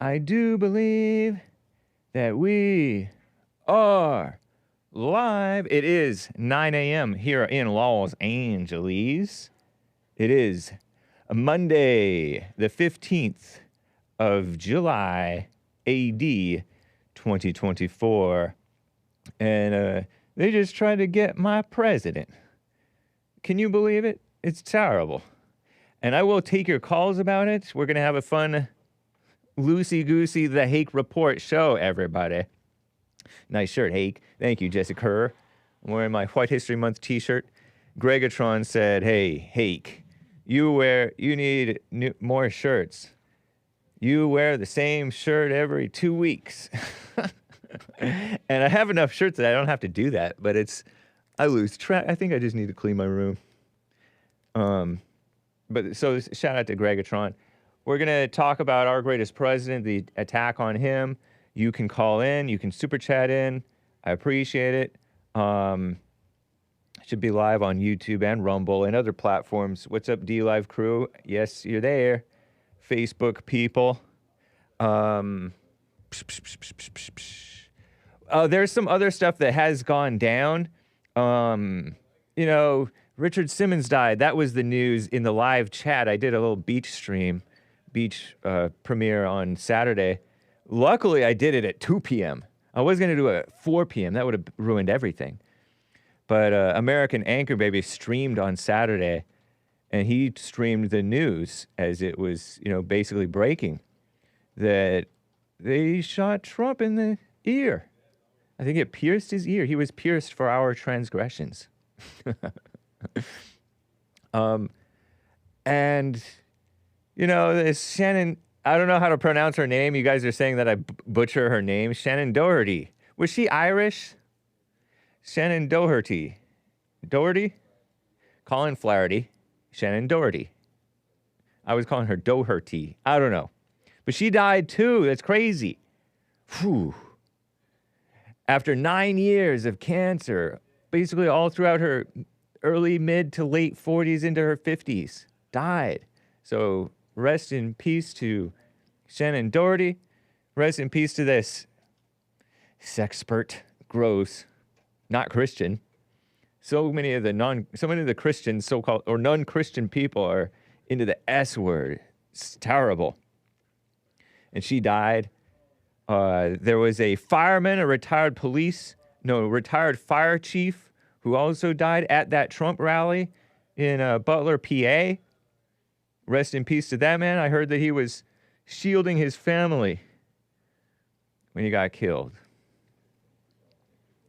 I do believe that we are live. It is 9 a.m. here in Los Angeles. It is a Monday, the 15th of July, AD 2024. And they just tried to get my president. Can you believe it? It's terrible. And I will take your calls about it. We're going to have a fun loosey-goosey The Hake Report show, everybody. Nice shirt, Hake. Thank you, Jessica Kerr. I'm wearing my White History Month t-shirt. Gregatron said, hey, Hake, you need more shirts. You wear the same shirt every 2 weeks. And I have enough shirts that I don't have to do that, but I lose track. I think I just need to clean my room. But so shout out to Gregatron. We're going to talk about our greatest president, the attack on him. You can call in. You can super chat in. I appreciate it. Should be live on YouTube and Rumble and other platforms. What's up, D-Live crew? Yes, you're there. Facebook people. There's some other stuff that has gone down. Richard Simmons died. That was the news in the live chat. I did a little beach premiere on Saturday. Luckily, I did it at 2 p.m. I was going to do it at 4 p.m. That would have ruined everything. But American Anchor Baby streamed on Saturday, and he streamed the news as it was, basically breaking that they shot Trump in the ear. I think it pierced his ear. He was pierced for our transgressions. This Shannon, I don't know how to pronounce her name. You guys are saying that I butcher her name. Shannon Doherty. Was she Irish? Shannon Doherty. Doherty? Colin Flaherty. Shannon Doherty. I was calling her Doherty. I don't know. But she died too. That's crazy. Whew. After 9 years of cancer, basically all throughout her early, mid to late 40s into her 50s, died. So rest in peace to Shannon Doherty. Rest in peace to this sexpert, gross, not Christian. So many of the Christians, so-called, or non-Christian people are into the S word. It's terrible. And she died. There was a fireman, retired fire chief who also died at that Trump rally in Butler, PA. Rest in peace to that man. I heard that he was shielding his family when he got killed.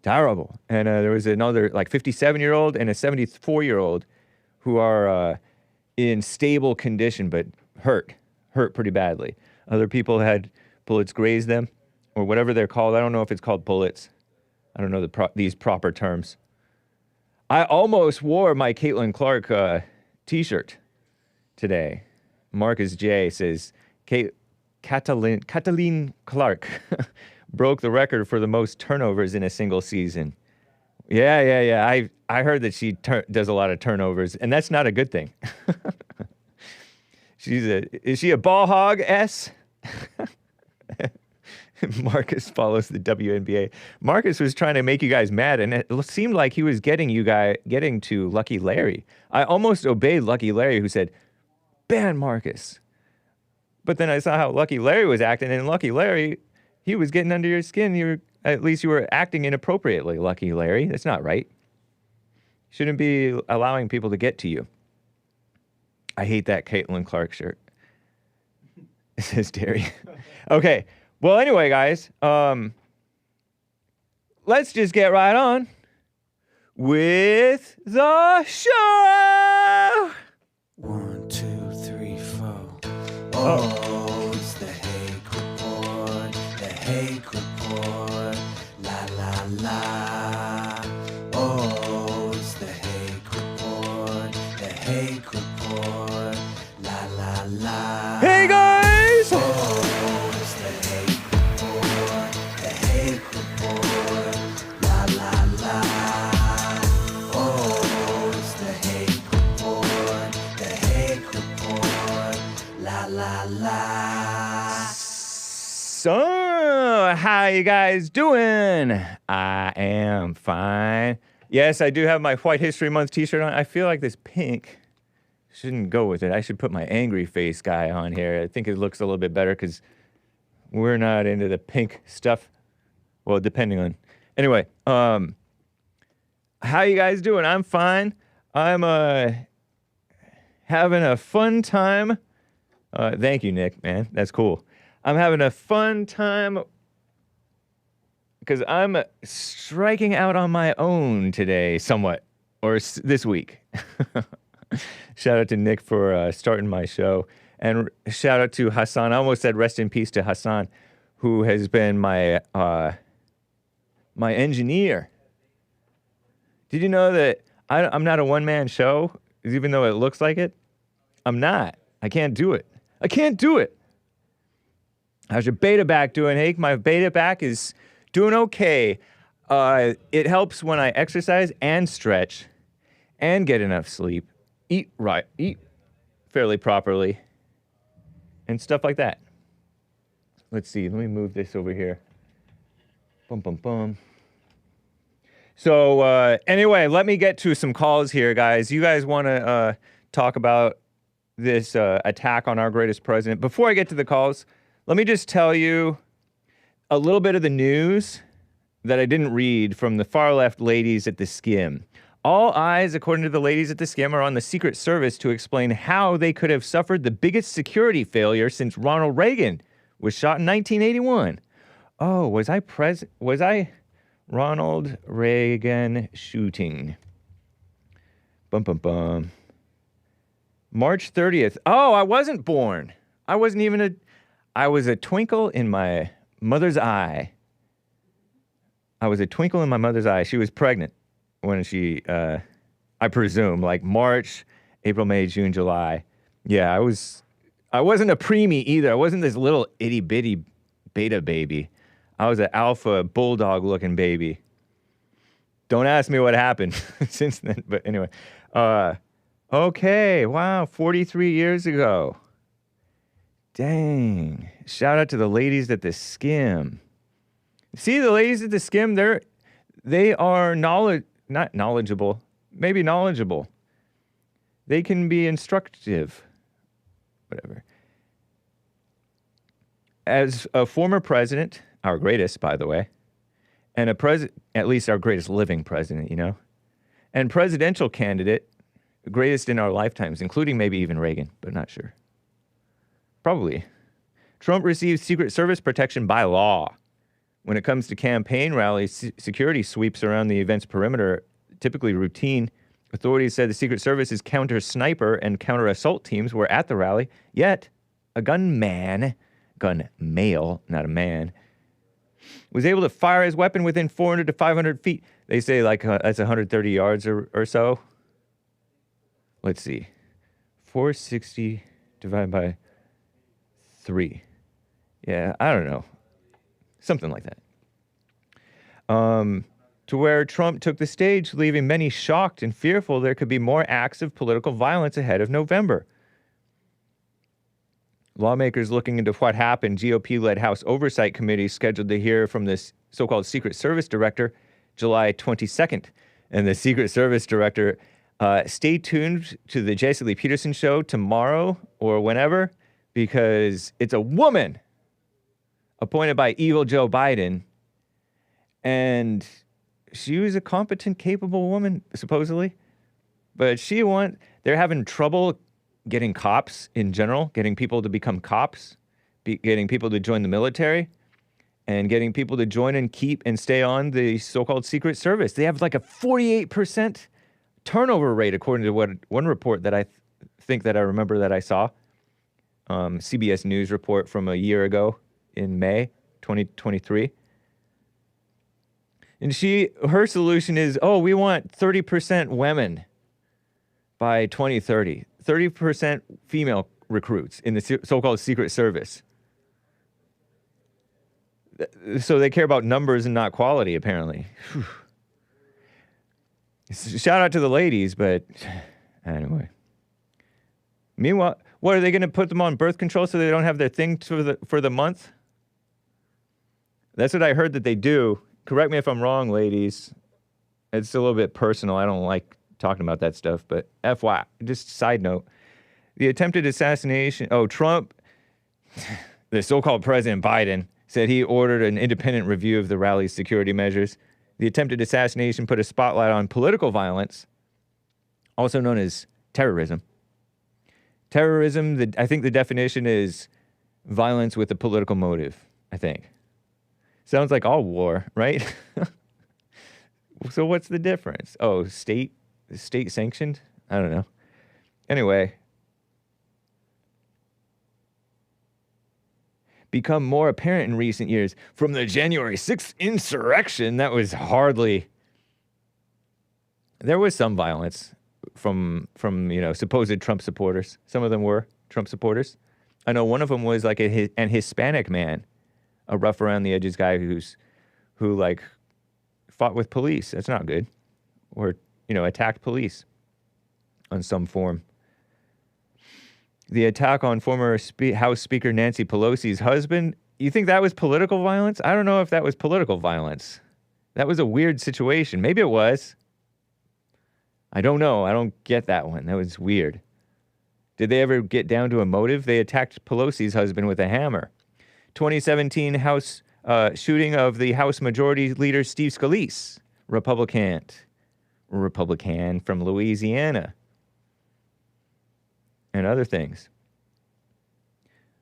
Terrible. And there was another 57-year-old and a 74-year-old who are in stable condition but hurt pretty badly. Other people had bullets graze them, or whatever they're called. I don't know if it's called bullets. I don't know these proper terms. I almost wore my Caitlin Clark t-shirt today. Marcus J says, Cataline Clark broke the record for the most turnovers in a single season. Yeah. I heard that she does a lot of turnovers, and that's not a good thing. Is she a ball hog, S? Marcus follows the WNBA. Marcus was trying to make you guys mad, and it seemed like he was getting to Lucky Larry. I almost obeyed Lucky Larry, who said, ban Marcus. But then I saw how Lucky Larry was acting, and Lucky Larry, he was getting under your skin. At least you were acting inappropriately, Lucky Larry. That's not right. Shouldn't be allowing people to get to you. I hate that Caitlin Clark shirt. It says Terry. Okay. Well, anyway, guys, let's just get right on with the show. 1, 2, 3, 4. Oh, it's the Hake Report. The Hake Report. La la la. Oh, it's the Hake Report. The Hake Report. La la la. Hey, guys! Oh, it's the Hake Report. The Hake Report. La la la. Oh, it's the Hake Report. The Hake Report. La la la. So, how you guys doing? I am fine. Yes, I do have my White History Month t-shirt on. I feel like this pink shouldn't go with it. I should put my angry face guy on here. I think it looks a little bit better because we're not into the pink stuff. Well, depending on... Anyway, how you guys doing? I'm fine. I'm having a fun time. Thank you, Nick, man. That's cool. I'm having a fun time because I'm striking out on my own today, somewhat, or this week. Shout out to Nick for starting my show. And shout out to Hassan. I almost said rest in peace to Hassan, who has been my my engineer. Did you know that I'm not a one-man show, even though it looks like it? I'm not. I can't do it. I can't do it. How's your beta back doing, Hake? My beta back is doing okay. It helps when I exercise and stretch and get enough sleep, eat fairly properly, and stuff like that. Let's see. Let me move this over here. Bum, bum, bum. So, anyway, let me get to some calls here, guys. You guys want to talk about this attack on our greatest president? Before I get to the calls, let me just tell you a little bit of the news that I didn't read from the far left ladies at the Skim. All eyes, according to the ladies at the Skim, are on the Secret Service to explain how they could have suffered the biggest security failure since Ronald Reagan was shot in 1981. Oh, was I Ronald Reagan shooting? Bum, bum, bum. March 30th. Oh, I wasn't born. I was a twinkle in my mother's eye. I was a twinkle in my mother's eye. She was pregnant when she, I presume, like March, April, May, June, July. Yeah, I wasn't a preemie either. I wasn't this little itty bitty beta baby. I was an alpha bulldog looking baby. Don't ask me what happened since then, but anyway. Okay, wow, 43 years ago. Dang. Shout out to the ladies at the Skim. See, the ladies at the Skim, they are not knowledgeable, maybe knowledgeable. They can be instructive. Whatever. As a former president, our greatest, by the way, and at least our greatest living president, you know, and presidential candidate, greatest in our lifetimes, including maybe even Reagan, but not sure. Probably. Trump received Secret Service protection by law. When it comes to campaign rallies, security sweeps around the event's perimeter, typically routine. Authorities said the Secret Service's counter-sniper and counter-assault teams were at the rally, yet a gun male, not a man, was able to fire his weapon within 400 to 500 feet. They say like that's 130 yards or so. Let's see. 460 divided by 3. Yeah, I don't know. Something like that. To where Trump took the stage, leaving many shocked and fearful there could be more acts of political violence ahead of November. Lawmakers looking into what happened, GOP-led House Oversight Committee scheduled to hear from this so-called Secret Service director July 22nd. And the Secret Service director, stay tuned to the Jesse Lee Peterson show tomorrow or whenever, because it's a woman appointed by evil Joe Biden. And she was a competent, capable woman, supposedly. But they're having trouble getting cops in general, getting people to become cops, getting people to join the military, and getting people to join and keep and stay on the so-called Secret Service. They have like a 48% turnover rate, according to one report that I think that I remember that I saw. CBS News report from a year ago in May 2023. And her solution is, we want 30% women by 2030. 30% female recruits in the so-called Secret Service. So they care about numbers and not quality, apparently. Whew. Shout out to the ladies, but anyway. Meanwhile, what are they going to put them on birth control so they don't have their thing for the month? That's what I heard that they do. Correct me if I'm wrong, ladies. It's a little bit personal. I don't like talking about that stuff, but FYI, just side note. The attempted assassination, Trump, the so-called President Biden, said he ordered an independent review of the rally's security measures. The attempted assassination put a spotlight on political violence, also known as terrorism. Terrorism, I think the definition is violence with a political motive, I think. Sounds like all war, right? So what's the difference? Oh, state sanctioned? I don't know. Anyway. Become more apparent in recent years. From the January 6th insurrection, that was hardly... There was some violence from supposed Trump supporters. Some of them were Trump supporters. I know one of them was like an Hispanic man, a rough around the edges guy who fought with police. That's not good. Or, attacked police on some form. The attack on former House Speaker Nancy Pelosi's husband, you think that was political violence? I don't know if that was political violence. That was a weird situation. Maybe it was. I don't know. I don't get that one. That was weird. Did they ever get down to a motive? They attacked Pelosi's husband with a hammer. 2017 House shooting of the House Majority Leader Steve Scalise, Republican from Louisiana. And other things.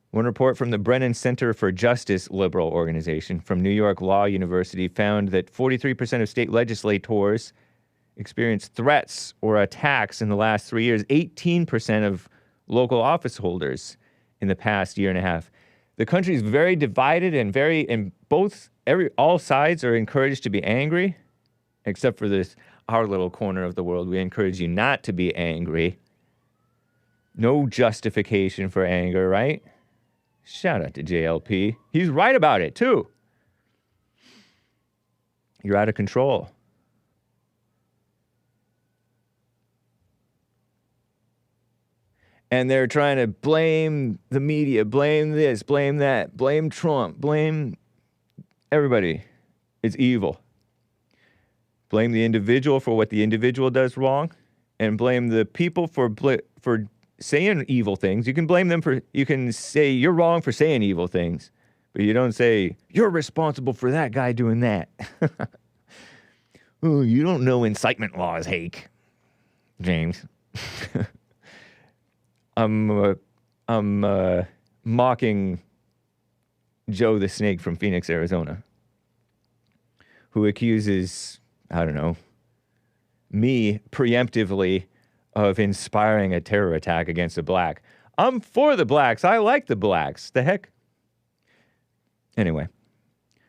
One report from the Brennan Center for Justice liberal organization from New York Law University found that 43% of state legislators experienced threats or attacks in the last 3 years. 18% of local office holders in the past year and a half. The country is very divided and all sides are encouraged to be angry, except for our little corner of the world. We encourage you not to be angry. No justification for anger, right? Shout out to JLP. He's right about it, too. You're out of control. And they're trying to blame the media, blame this, blame that, blame Trump, blame everybody. It's evil. Blame the individual for what the individual does wrong, and blame the people for saying evil things. You can say you're wrong for saying evil things, but you don't say you're responsible for that guy doing that. Oh, you don't know incitement laws, Hake. James. I'm mocking Joe the Snake from Phoenix, Arizona, who accuses, I don't know, me preemptively of inspiring a terror attack against a black. I'm for the blacks. I like the blacks. The heck? Anyway.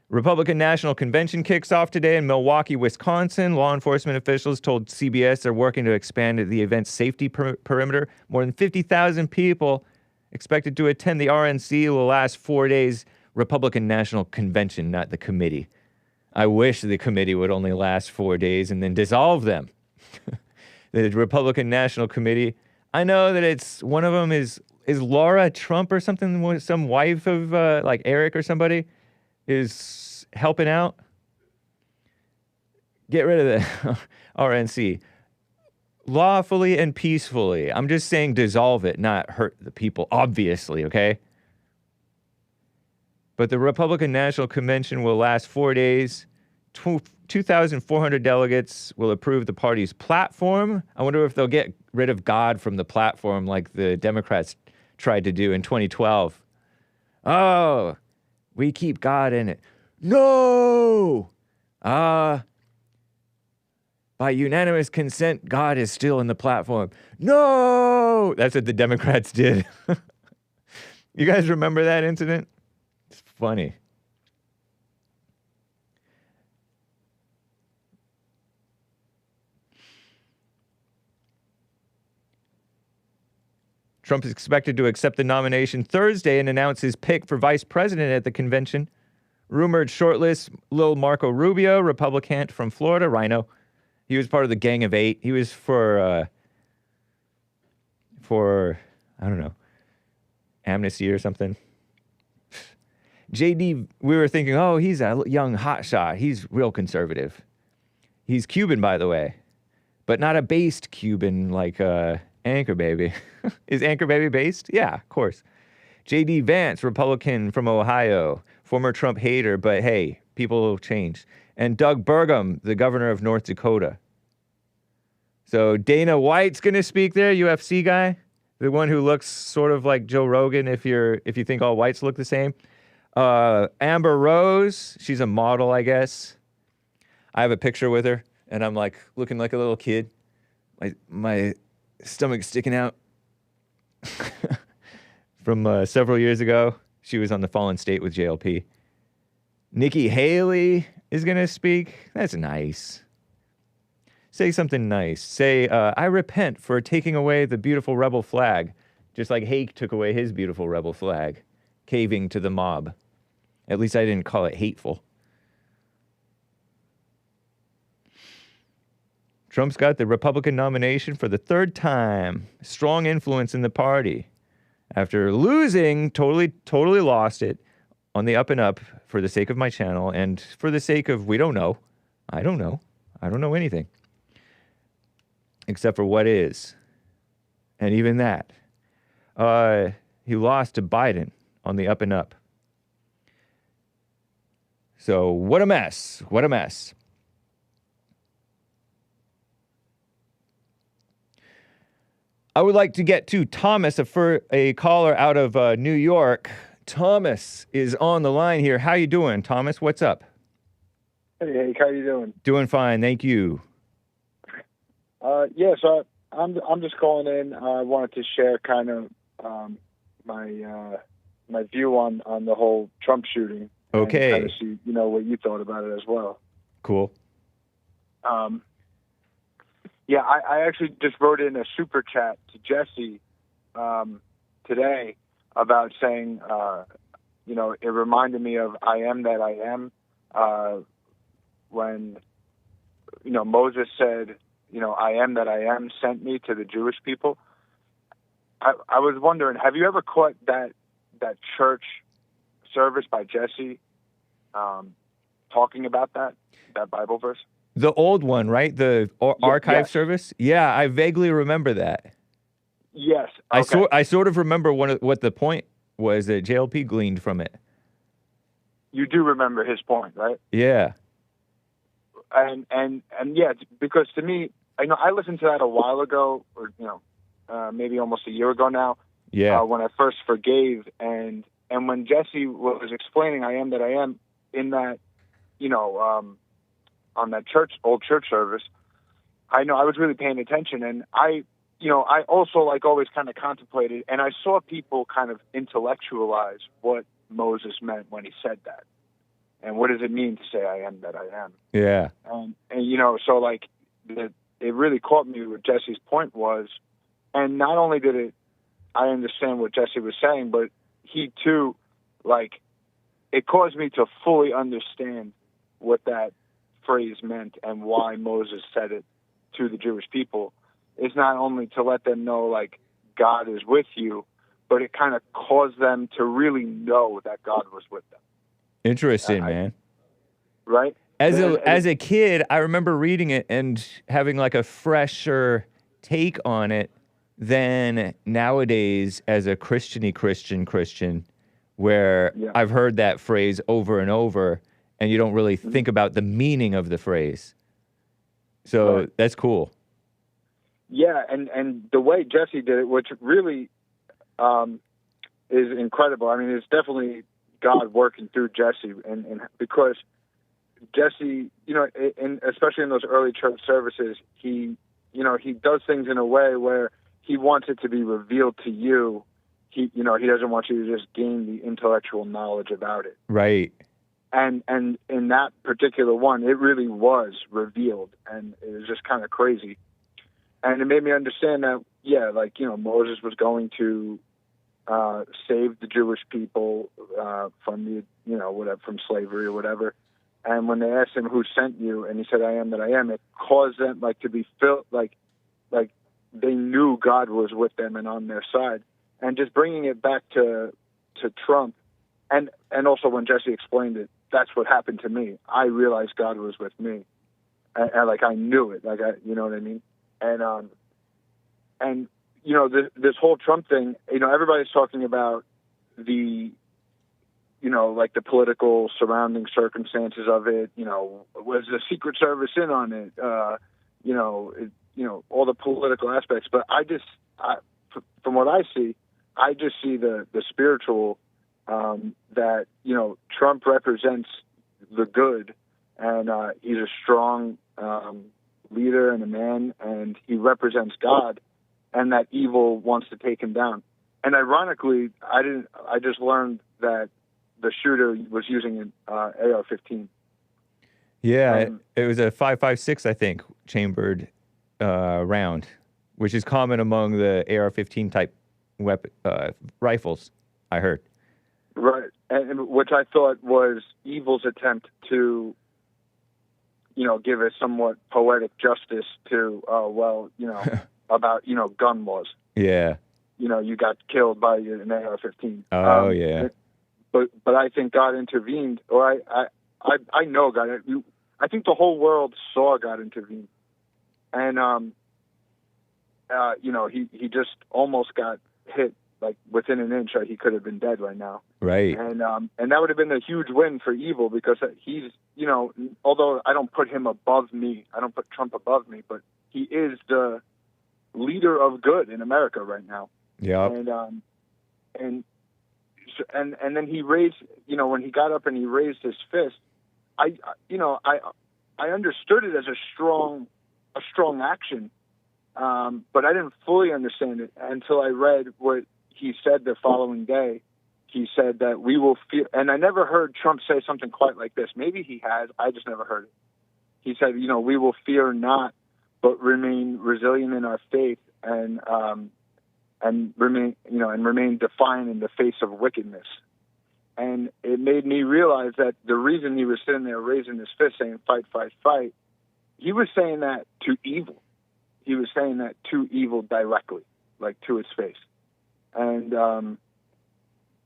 Republican National Convention kicks off today in Milwaukee, Wisconsin. Law enforcement officials told CBS they're working to expand the event's safety perimeter. More than 50,000 people expected to attend. The RNC will last 4 days. Republican National Convention, not the committee. I wish the committee would only last 4 days and then dissolve them. The Republican National Committee. I know that one of them is Laura Trump or something, some wife of like Eric or somebody is helping out. Get rid of the RNC. Lawfully and peacefully. I'm just saying dissolve it, not hurt the people, obviously, okay? But the Republican National Convention will last 4 days. 2,400 delegates will approve the party's platform. I wonder if they'll get rid of God from the platform like the Democrats tried to do in 2012. Oh, we keep God in it. No! By unanimous consent, God is still in the platform. No! That's what the Democrats did. You guys remember that incident? It's funny. Trump is expected to accept the nomination Thursday and announce his pick for vice president at the convention. Rumored shortlist, Lil Marco Rubio, Republican from Florida, Rhino. He was part of the Gang of Eight. He was for I don't know, amnesty or something. JD, we were thinking, oh, he's a young hotshot. He's real conservative. He's Cuban, by the way, but not a based Cuban like Anchor Baby. Is Anchor Baby based? Yeah, of course. JD Vance, Republican from Ohio, former Trump hater, but hey, people change. And Doug Burgum, the governor of North Dakota. So Dana White's going to speak there, UFC guy, the one who looks sort of like Joe Rogan if you think all whites look the same. Amber Rose, she's a model, I guess. I have a picture with her, and I'm like looking like a little kid. My stomach's sticking out. From several years ago. She was on The Fallen State with JLP. Nikki Haley is going to speak. That's nice. Say something nice. Say, I repent for taking away the beautiful rebel flag, just like Hake took away his beautiful rebel flag, caving to the mob. At least I didn't call it hateful. Trump's got the Republican nomination for the third time. Strong influence in the party. After losing, totally lost it on the up and up for the sake of my channel and for the sake of we don't know. I don't know. I don't know anything. Except for what is. And even that. He lost to Biden on the up and up. So what a mess. What a mess. I would like to get to Thomas, a caller out of New York. Thomas is on the line here. How you doing, Thomas? What's up? Hey, Hake, how you doing? Doing fine, thank you. So I'm just calling in. I wanted to share kind of my view on the whole Trump shooting. Okay. And kind of see what you thought about it as well. Cool. I actually just wrote in a super chat to Jesse today about saying, it reminded me of I am that I am when, Moses said, I am that I am sent me to the Jewish people. I was wondering, have you ever caught that church service by Jesse talking about that Bible verse? The old one, right? The archive yes. service? Yeah, I vaguely remember that. Yes. Okay. I sort of remember what the point was that JLP gleaned from it. You do remember his point, right? Yeah. And yeah, because to me, I listened to that a while ago, or maybe almost a year ago now. Yeah. When I first forgave, and when Jesse was explaining "I am that I am" in that, on that old church service, I was really paying attention, and I also always kind of contemplated, and I saw people kind of intellectualize what Moses meant when he said that, and what does it mean to say "I am that I am"? Yeah. And so it really caught me what Jesse's point was, and not only did I understand what Jesse was saying, but he too, it caused me to fully understand what that phrase meant and why Moses said it to the Jewish people. Is not only to let them know God is with you, but it kind of caused them to really know that God was with them. Interesting, man. Right? As a kid, I remember reading it and having a fresher take on it than nowadays as a Christian, where I've heard that phrase over and over, and you don't really think about the meaning of the phrase. So that's cool. Yeah, and the way Jesse did it, which really is incredible. I mean, it's definitely God working through Jesse, and because Jesse, and especially in those early church services, he does things in a way where he wants it to be revealed to you. He doesn't want you to just gain the intellectual knowledge about it. Right. And in that particular one, it really was revealed, and it was just kind of crazy. And it made me understand that, Moses was going to save the Jewish people from from slavery or whatever. And when they asked him, "Who sent you?" and he said, "I am that I am," it caused them to be filled, they knew God was with them and on their side. And just bringing it back to Trump, and also when Jesse explained it, that's what happened to me. I realized God was with me, and like I knew it, like you know what I mean, and you know this whole Trump thing, you know, everybody's talking about the, you know, like the political surrounding circumstances of it. You know, was the Secret Service in on it? You know, all the political aspects. But from what I just see the spiritual, that, you know, Trump represents the good, and he's a strong leader and a man, and he represents God, and that evil wants to take him down. And ironically, I just learned that the shooter was using an AR-15. Yeah, it was a 5.56, I think, chambered round, which is common among the AR-15 type weapon rifles, I heard. Right, and which I thought was evil's attempt to, you know, give a somewhat poetic justice to, well, you know, about, you know, gun laws. Yeah. You know, you got killed by an AR-15. Oh, yeah. But I think God intervened, or I know God. I think the whole world saw God intervene, and you know, he just almost got hit, like within an inch. He could have been dead right now. Right. And that would have been a huge win for evil, because he's, you know, although I don't put him above me, I don't put Trump above me, but he is the leader of good in America right now. Yeah. And then he raised, you know, when he got up and he raised his fist, I understood it as a strong action, but I didn't fully understand it until I read what he said the following day. He said that we will fear, and I never heard Trump say something quite like this. Maybe he has, I just never heard it. He said, you know, we will fear not, but remain resilient in our faith, and remain defiant in the face of wickedness. And it made me realize that the reason he was sitting there raising his fist saying, fight, fight, fight, he was saying that to evil. He was saying that to evil directly, like to its face. And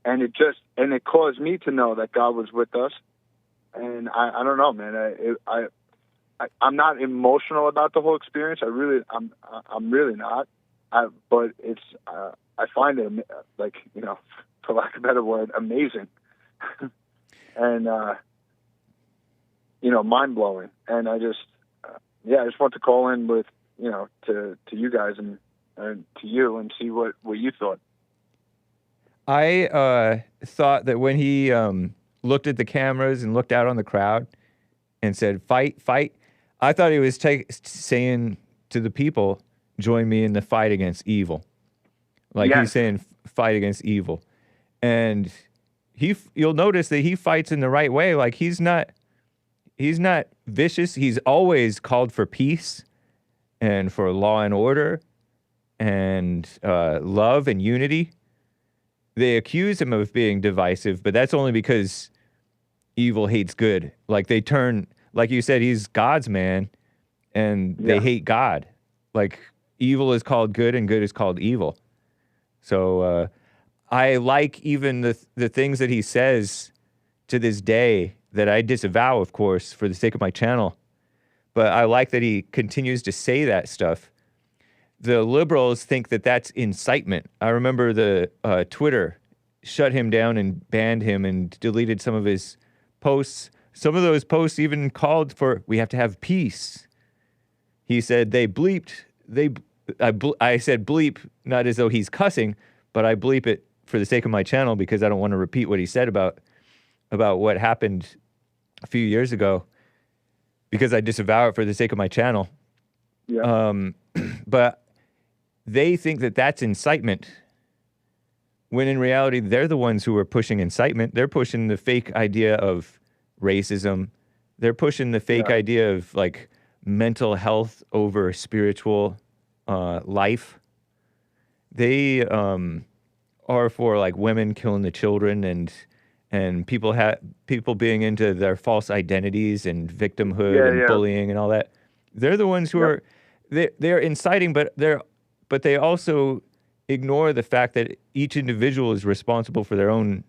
it caused me to know that God was with us. And I don't know, man, I'm not emotional about the whole experience. I'm really not. But it's, I find it, like, you know, for lack of a better word, amazing. And, you know, mind blowing. And I just want to call in with, you know, to you guys and to you and see what you thought. I thought that when he looked at the cameras and looked out on the crowd and said, fight, fight, I thought he was saying to the people, join me in the fight against evil. Like, yes. He's saying fight against evil. And you'll notice that he fights in the right way. Like, he's not vicious. He's always called for peace and for law and order and love and unity. They accuse him of being divisive, but that's only because evil hates good. Like, they turn, like you said, he's God's man, and they hate God. Like, evil is called good and good is called evil. So I like even the things that he says to this day that I disavow, of course, for the sake of my channel. But I like that he continues to say that stuff. The liberals think that that's incitement. I remember the Twitter shut him down and banned him and deleted some of his posts. Some of those posts even called for, we have to have peace. He said they bleeped. I said bleep, not as though he's cussing, but I bleep it for the sake of my channel because I don't want to repeat what he said about what happened a few years ago, because I disavow it for the sake of my channel. Yeah. But they think that that's incitement, when in reality, they're the ones who are pushing incitement. They're pushing the fake idea of racism. They're pushing the fake idea of, like, mental health over spiritual life. They are for, like, women killing the children and people being into their false identities and victimhood and bullying and all that. They're the ones who are they're inciting, but they also ignore the fact that each individual is responsible for their own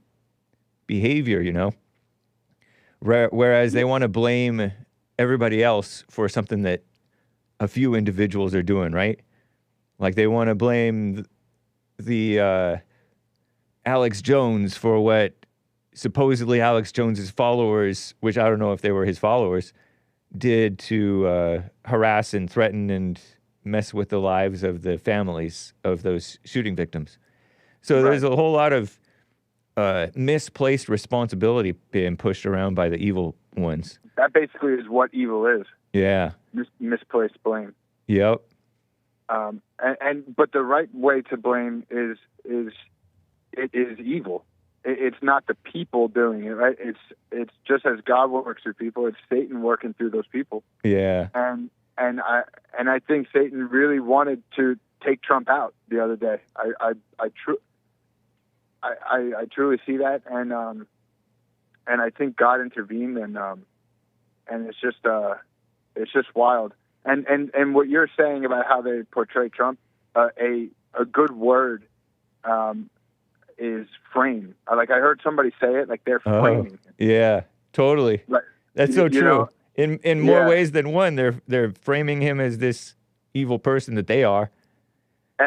behavior, you know? Whereas they want to blame everybody else for something that a few individuals are doing, right? Like they want to blame the Alex Jones for what supposedly Alex Jones's followers, which I don't know if they were his followers, did to harass and threaten and mess with the lives of the families of those shooting victims. So there's a whole lot of misplaced responsibility being pushed around by the evil ones. That basically is what evil is. Yeah. Misplaced blame. Yep. But the right way to blame is evil. It's not the people doing it, right? It's just as God works through people, it's Satan working through those people. Yeah. And I think Satan really wanted to take Trump out the other day. I truly see that, and I think God intervened, and it's just wild. And what you're saying about how they portray Trump, a good word is frame. I heard somebody say it, like they're framing. Yeah, totally. Like, that's so true. Know? In more ways than one, they're framing him as this evil person that they are.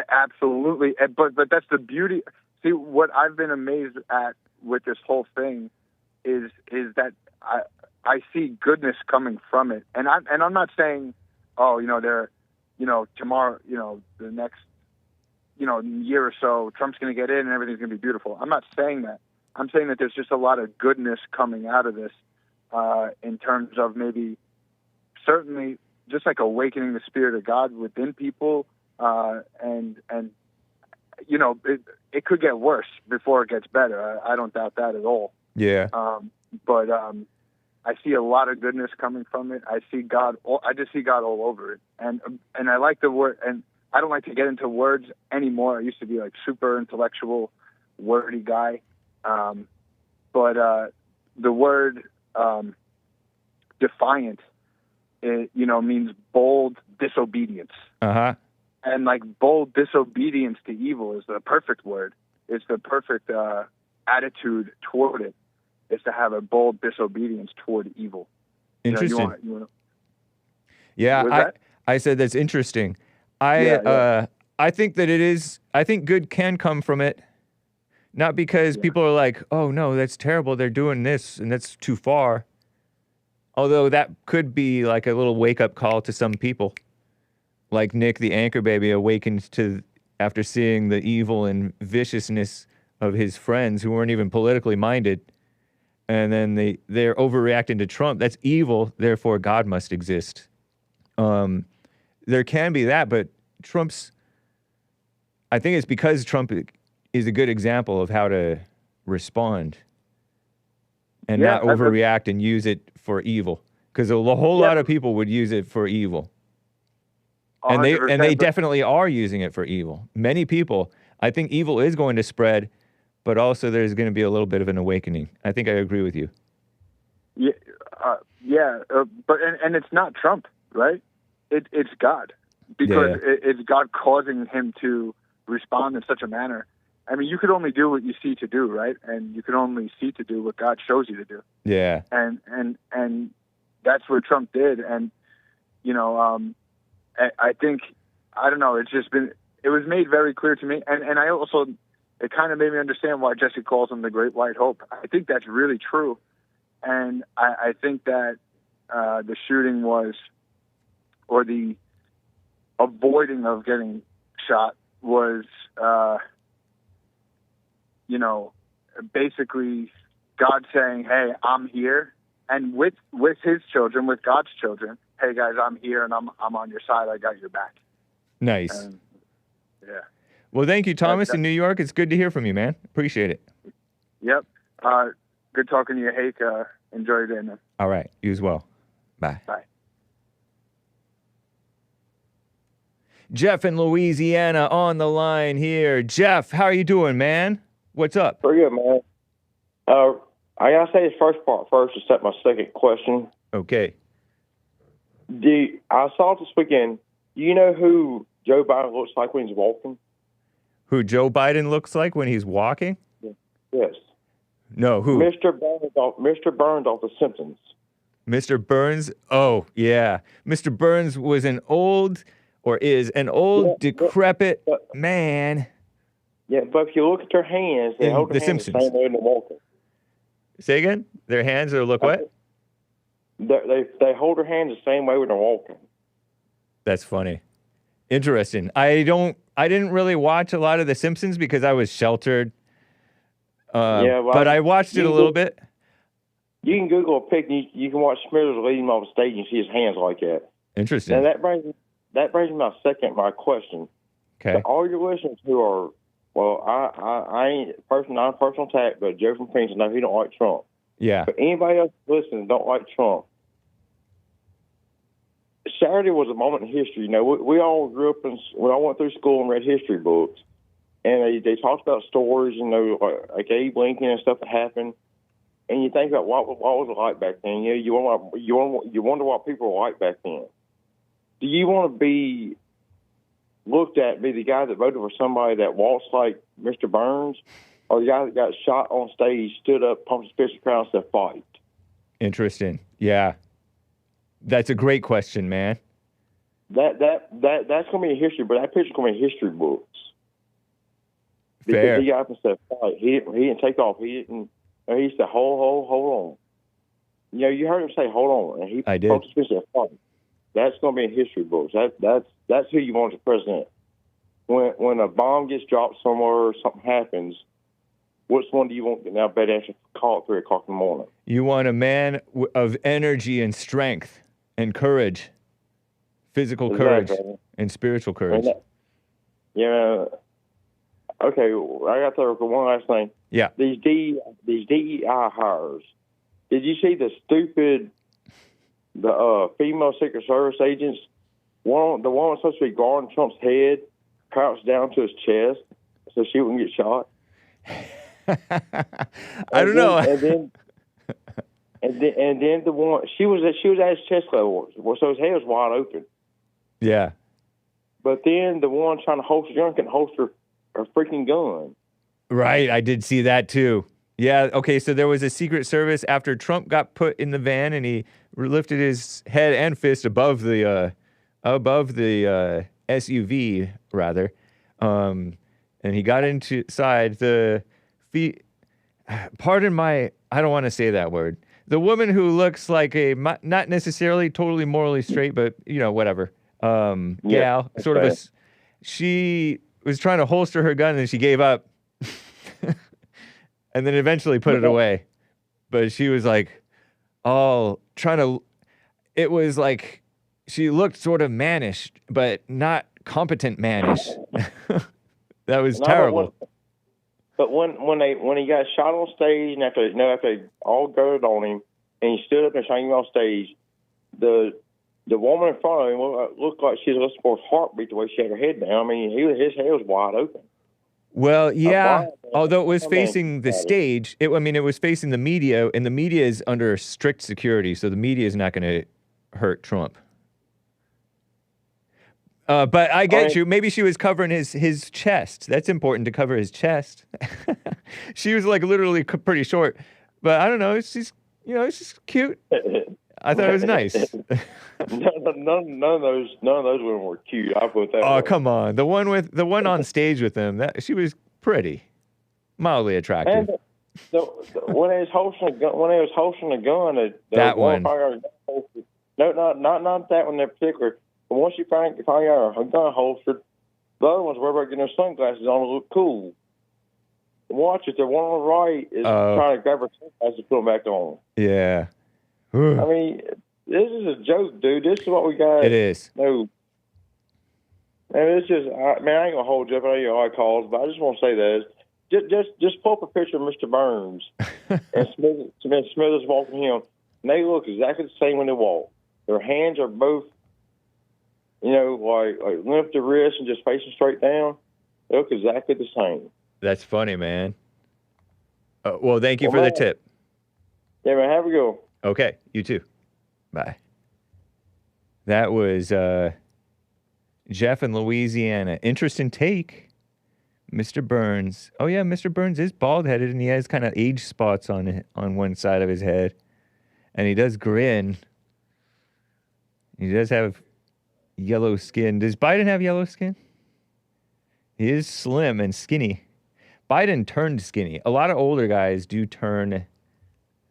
Absolutely, but that's the beauty. See, what I've been amazed at with this whole thing is that I see goodness coming from it, and I'm not saying, they're, tomorrow, the next, year or so, Trump's going to get in and everything's going to be beautiful. I'm not saying that. I'm saying that there's just a lot of goodness coming out of this, in terms of maybe certainly just like awakening the spirit of God within people, and it could get worse before it gets better. I don't doubt that at all. Yeah. But I see a lot of goodness coming from it. I see God. I just see God all over it. And I like the word. And I don't like to get into words anymore. I used to be like super intellectual, wordy guy. But the word defiant, means bold disobedience. Uh-huh. And like bold disobedience to evil is the perfect word. It's the perfect attitude toward it. Is to have a bold disobedience toward evil. Interesting. Yeah, I said that's interesting. I think that it is. I think good can come from it, not because people are like, oh no, that's terrible. They're doing this and that's too far. Although that could be like a little wake up call to some people. Like Nick, the anchor baby, awakened to after seeing the evil and viciousness of his friends who weren't even politically minded, and then they're overreacting to Trump. That's evil. Therefore, God must exist. There can be that, but I think it's because Trump is a good example of how to respond and not overreact and use it for evil. Because a whole lot of people would use it for evil. And they definitely are using it for evil. Many people. I think evil is going to spread, but also there's going to be a little bit of an awakening. I think I agree with you. But it's not Trump, right? It's God, because it's God causing him to respond in such a manner. I mean, you could only do what you see to do, right? And you can only see to do what God shows you to do. Yeah. And that's what Trump did. And I think, I don't know, it was made very clear to me. And I also, it kind of made me understand why Jesse calls him the Great White Hope. I think that's really true. And I think that the shooting was, or the avoiding of getting shot was, basically God saying, hey, I'm here. And with his children, with God's children, hey guys, I'm here and I'm on your side. I got your back. Nice. And, yeah. Well, thank you, Thomas, in New York. It's good to hear from you, man. Appreciate it. Yep. Good talking to you, Hake. Enjoy your day, man. All right. You as well. Bye. Bye. Jeff in Louisiana on the line here. Jeff, how are you doing, man? What's up? Pretty good, man. I gotta say this first part first to set my second question. Okay. I saw this weekend. Do you know who Joe Biden looks like when he's walking? Who Joe Biden looks like when he's walking? Yes. No, who? Mr. Burns off The Simpsons. Mr. Burns? Oh, yeah. Mr. Burns was an old, or is an old, decrepit man. Yeah, but if you look at their hands, they In hold The their hands the Simpsons. same way when they're walking. Say again? Their hands are look what? They hold their hands the same way when they're walking. That's funny. Interesting. I didn't really watch a lot of The Simpsons because I was sheltered. But I watched it a little bit. You can Google a pic, and you can watch Smithers leading him off the stage and see his hands like that. Interesting. Now that brings me my question. Okay. To all your listeners who are, well, I ain't not a personal attack, but Joe from Princeton, no, he don't like Trump. Yeah. But anybody else listening don't like Trump. Saturday was a moment in history. You know, we all grew up we all went through school and read history books, and they talked about stories, you know, like Abe Lincoln and stuff that happened. And you think about what was it like back then? You know, you wonder what people were like back then. Do you want to be looked at, be the guy that voted for somebody that walks like Mr. Burns, or the guy that got shot on stage, stood up, pumped his fist across the fight? Interesting. Yeah. That's a great question, man. That's going to be in history, but that picture's going to be in history books. Fair. Because he got up and said, fight. He didn't take off. He said, hold on. You know, you heard him say, hold on. And he pumped his fist and said, fight. That's going to be in history books. That's who you want to present. When a bomb gets dropped somewhere or something happens, which one do you want to now bet answer call at 3 o'clock in the morning? You want a man of energy and strength and courage, physical courage and spiritual courage. Yeah. Okay, I got to for one last thing. Yeah. These DEI hires. Did you see the female Secret Service agents? The one was supposed to be guarding Trump's head, crouched down to his chest so she wouldn't get shot. I don't know. And then the one she was at his chest level, so his head was wide open. Yeah. But then the one trying to holster the gun can holster a freaking gun. Right, I did see that too. Yeah. Okay. So there was a Secret Service after Trump got put in the van, and he lifted his head and fist above the SUV rather, and he got inside the feet. Pardon my, I don't want to say that word. The woman who looks like a not necessarily totally morally straight, but you know whatever. Gal, sort of a. She was trying to holster her gun and she gave up, and then eventually put it away. But she was like, all trying to. It was like she looked sort of mannish, but not competent mannish. That was terrible. But when he got shot on stage, and after they all goaded on him, and he stood up and shot him on stage, the woman in front of him looked like she was listening for his heartbeat the way she had her head down. I mean, his head was wide open. Well, yeah. Although it was facing the stage, it was facing the media, and the media is under strict security, so the media is not going to hurt Trump. But I get you. Maybe she was covering his chest. That's important to cover his chest. She was like literally pretty short, but I don't know. It's just cute. I thought it was nice. None of those women were cute. I put that. Oh, come on. The one on stage with him. She was pretty, mildly attractive. And when he was holstering a gun, that one. No, not that one in particular. But once you find out her gun holstered, the other ones were about getting their sunglasses on to look cool. Watch it. The one on the right is trying to grab her sunglasses to put them back on. Yeah. I mean, this is a joke, dude. This is what we got. It is. No. And it's just, I ain't going to hold you up on your calls, but I just want to say this. Just pull up a picture of Mr. Burns and Smithers walking him, and they look exactly the same when they walk. Their hands are both, like limp the wrist and just facing straight down. They look exactly the same. That's funny, man. Well, thank you for the tip. Yeah, man. Have a good one. Okay, you too. Bye. That was Jeff in Louisiana. Interesting take. Mr. Burns. Oh yeah, Mr. Burns is bald-headed, and he has kind of age spots on one side of his head, and he does grin. He does have yellow skin. Does Biden have yellow skin? He is slim and skinny. Biden turned skinny. A lot of older guys do turn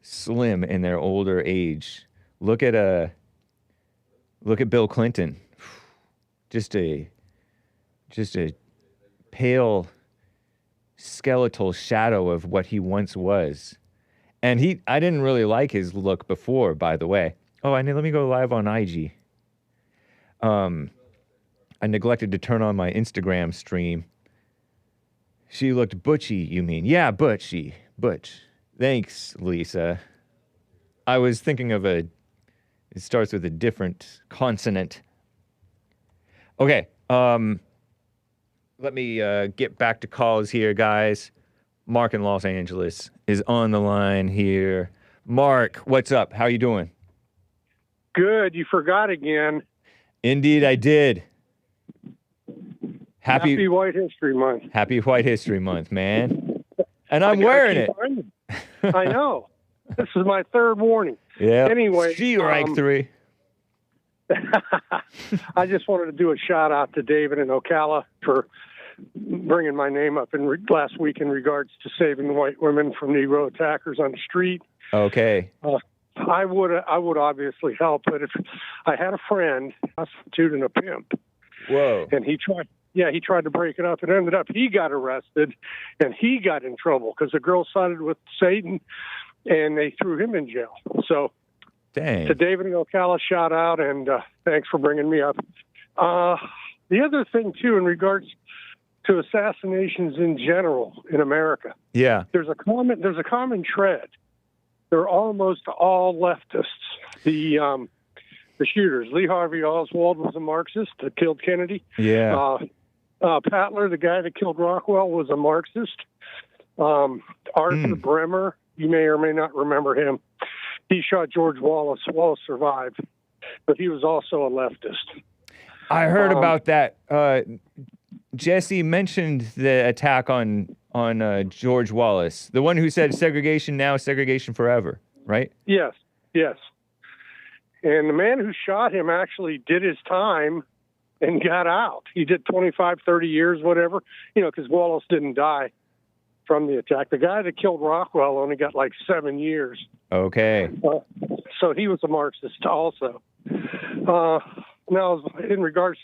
slim in their older age. Look at Bill Clinton. Just a pale skeletal shadow of what he once was. And I didn't really like his look before, by the way. Oh, let me go live on IG. I neglected to turn on my Instagram stream. She looked butchy, you mean? Yeah, butchy. Butch. Thanks, Lisa. I was thinking of it starts with a different consonant. Okay, let me get back to calls here, guys. Mark in Los Angeles is on the line here. Mark, what's up? How you doing? Good. You forgot again. Indeed, I did. Happy White History Month. Happy White History Month, man. And I'm wearing it. I know. This is my third warning. Yeah. Anyway. Strike 3. I just wanted to do a shout out to David and Ocala for bringing my name up last week in regards to saving white women from Negro attackers on the street. Okay. I would obviously help, but if I had a friend, a prostitute and a pimp, whoa, and he tried to break it up, and ended up he got arrested, and he got in trouble because the girl sided with Satan, and they threw him in jail. So, dang. To David and Ocala, shout out, and thanks for bringing me up. The other thing too, in regards to assassinations in general in America, yeah, there's a common thread. They're almost all leftists. The shooters. Lee Harvey Oswald was a Marxist that killed Kennedy. Yeah. Patler, the guy that killed Rockwell, was a Marxist. Arthur Bremer, you may or may not remember him. He shot George Wallace. Wallace survived, but he was also a leftist. I heard about that. Jesse mentioned the attack on George Wallace, the one who said segregation now, segregation forever, right? Yes. And the man who shot him actually did his time and got out. He did 25, 30 years, whatever, because Wallace didn't die from the attack. The guy that killed Rockwell only got like 7 years. Okay. So he was a Marxist also. Now, in regards...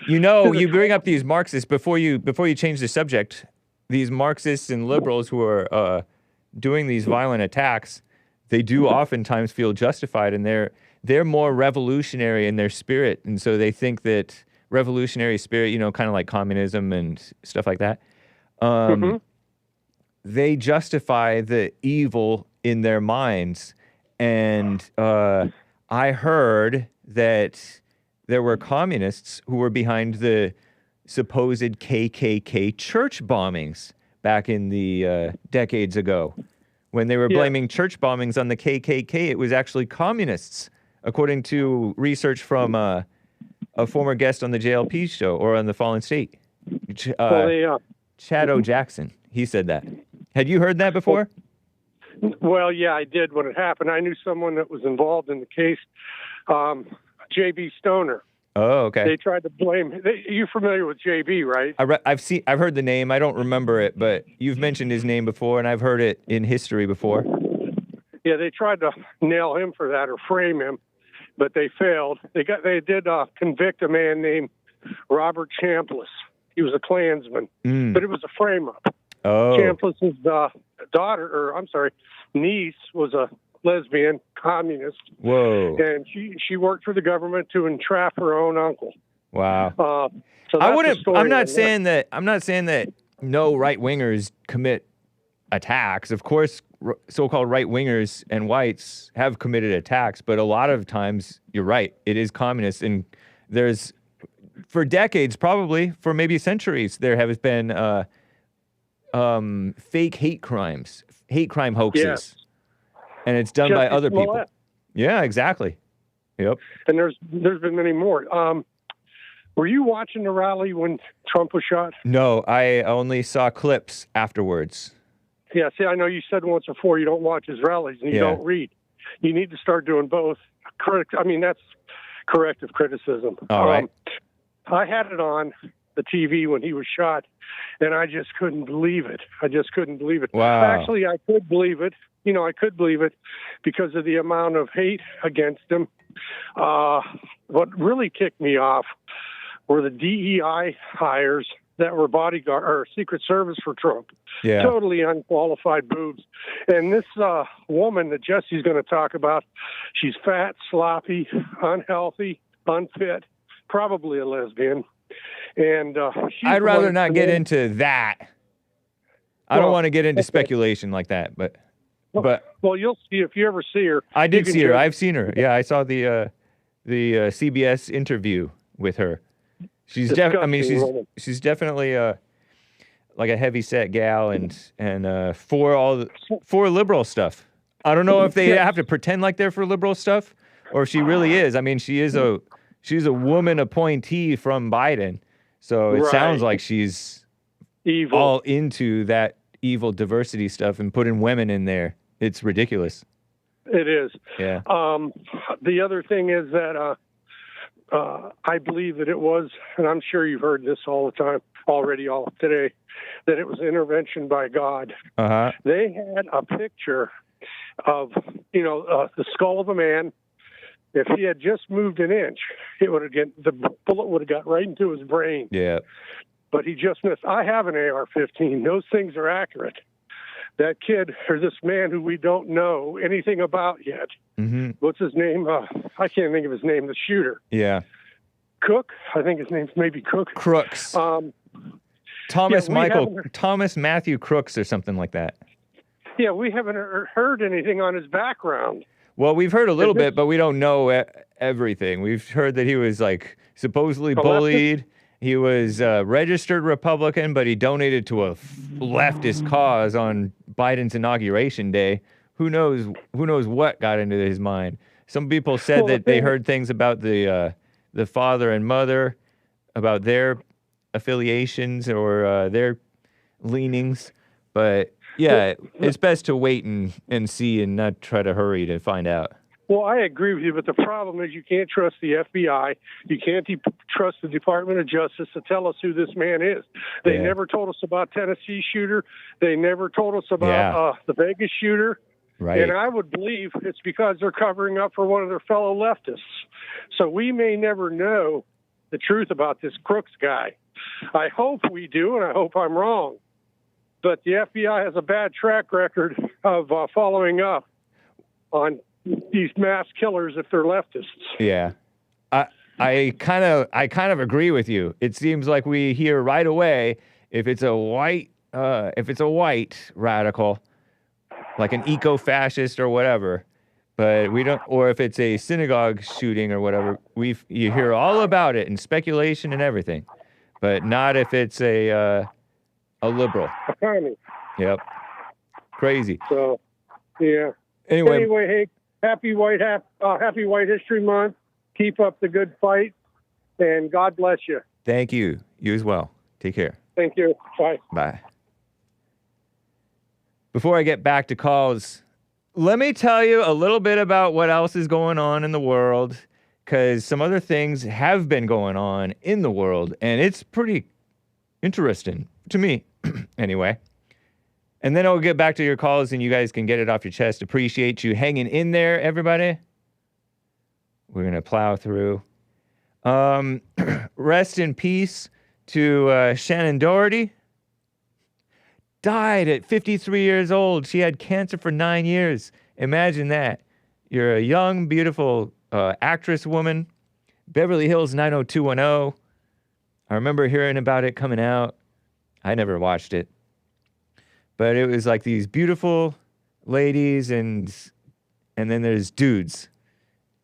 you bring up these Marxists, before you change the subject, these Marxists and liberals who are doing these violent attacks, they do oftentimes feel justified, and they're more revolutionary in their spirit, and so they think that revolutionary spirit, kind of like communism and stuff like that, they justify the evil in their minds. And I heard that there were communists who were behind the supposed KKK church bombings back in the decades ago. When they were blaming church bombings on the KKK, it was actually communists, according to research from a former guest on the JLP show, or on the Fallen State. Chad O. Jackson, he said that. Had you heard that before? Well, yeah, I did when it happened. I knew someone that was involved in the case, J.B. Stoner. Oh, okay. They tried to blame... You're familiar with J.B., right? I've heard the name. I don't remember it, but you've mentioned his name before, and I've heard it in history before. Yeah, they tried to nail him for that or frame him, but they failed. They did convict a man named Robert Chambliss. He was a Klansman, but it was a frame-up. Oh. Chambliss's niece was a lesbian communist. Whoa. And she worked for the government to entrap her own uncle. Wow. So I'm not saying that no right-wingers commit attacks. Of course, so-called right-wingers and whites have committed attacks, but a lot of times, you're right, it is communist. And there's, for decades, probably, for maybe centuries, there have been fake hate crime hoaxes. Yes. And it's done by other people. Yeah, exactly. Yep. And there's been many more. Were you watching the rally when Trump was shot? No, I only saw clips afterwards. Yeah, see, I know you said once before you don't watch his rallies and you don't read. You need to start doing both. That's corrective criticism. All right. I had it on the TV when he was shot, and I just couldn't believe it. Wow. Actually, I could believe it. I could believe it because of the amount of hate against him. What really kicked me off were the DEI hires that were bodyguard or Secret Service for Trump. Yeah. Totally unqualified boobs. And this woman that Jesse's going to talk about, she's fat, sloppy, unhealthy, unfit, probably a lesbian. And I'd rather not get into that. I don't want to get into speculation like that, but well, you'll see if you ever see her. I did see her. I've seen her. Yeah, I saw the CBS interview with her. She's she's definitely like a heavy set gal and for liberal stuff. I don't know if they have to pretend like they're for liberal stuff or if she really is. I mean, she's a woman appointee from Biden. So it sounds like she's evil, all into that evil diversity stuff and putting women in there. It's ridiculous. It is. Yeah. The other thing is that I believe that it was, and I'm sure you've heard this all the time already, all today, that it was intervention by God. Uh-huh. They had a picture of, the skull of a man. If he had just moved an inch, the bullet would have got right into his brain. Yeah. But he just missed. I have an AR-15. Those things are accurate. That kid or this man who we don't know anything about yet. Mm-hmm. What's his name? I can't think of his name. The shooter. Yeah. Cook. I think his name's maybe Cook. Crooks. Thomas Matthew Crooks or something like that. Yeah, we haven't heard anything on his background. Well, we've heard a little bit, but we don't know everything. We've heard that he was like supposedly bullied. He was a registered Republican, but he donated to a leftist cause on Biden's inauguration day. Who knows what got into his mind? Some people said that they heard things about the father and mother, about their affiliations or their leanings. But yeah, it's best to wait and see and not try to hurry to find out. Well, I agree with you, but the problem is you can't trust the FBI. You can't trust the Department of Justice to tell us who this man is. They never told us about Tennessee shooter. They never told us about the Vegas shooter. Right. And I would believe it's because they're covering up for one of their fellow leftists. So we may never know the truth about this Crooks guy. I hope we do, and I hope I'm wrong. But the FBI has a bad track record of following up on these mass killers if they're leftists. Yeah. I kind of agree with you. It seems like we hear right away if it's a white radical, like an eco-fascist or whatever, but we don't, or if it's a synagogue shooting or whatever, you hear all about it and speculation and everything, but not if it's a liberal. Yep. Crazy. So, yeah. Anyway, hey, happy White History Month. Keep up the good fight, and God bless you. Thank you. You as well. Take care. Thank you. Bye. Bye. Before I get back to calls, let me tell you a little bit about what else is going on in the world, because some other things have been going on in the world, and it's pretty interesting to me, anyway. And then I'll get back to your calls, and you guys can get it off your chest. Appreciate you hanging in there, everybody. We're going to plow through. Rest in peace to Shannon Doherty. Died at 53 years old. She had cancer for 9 years. Imagine that. You're a young, beautiful actress woman. Beverly Hills 90210. I remember hearing about it coming out. I never watched it. But it was like these beautiful ladies and then there's dudes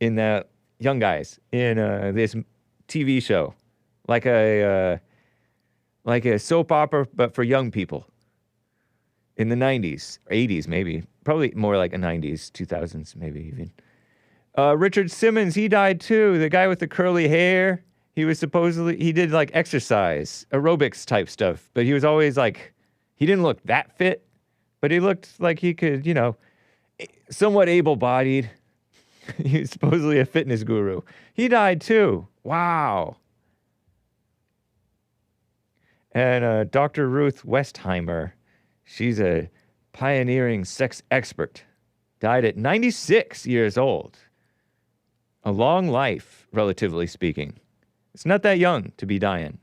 in that, young guys in this TV show. Like a soap opera, but for young people. In the 90s, or 80s maybe. Probably more like the 90s, 2000s maybe even. Richard Simmons, he died too. The guy with the curly hair. He was supposedly, he did like exercise, aerobics type stuff, but he was always like, he didn't look that fit, but he looked like he could, somewhat able-bodied. He was supposedly a fitness guru. He died too. Wow. And Dr. Ruth Westheimer, she's a pioneering sex expert, died at 96 years old. A long life, relatively speaking. It's not that young to be dying.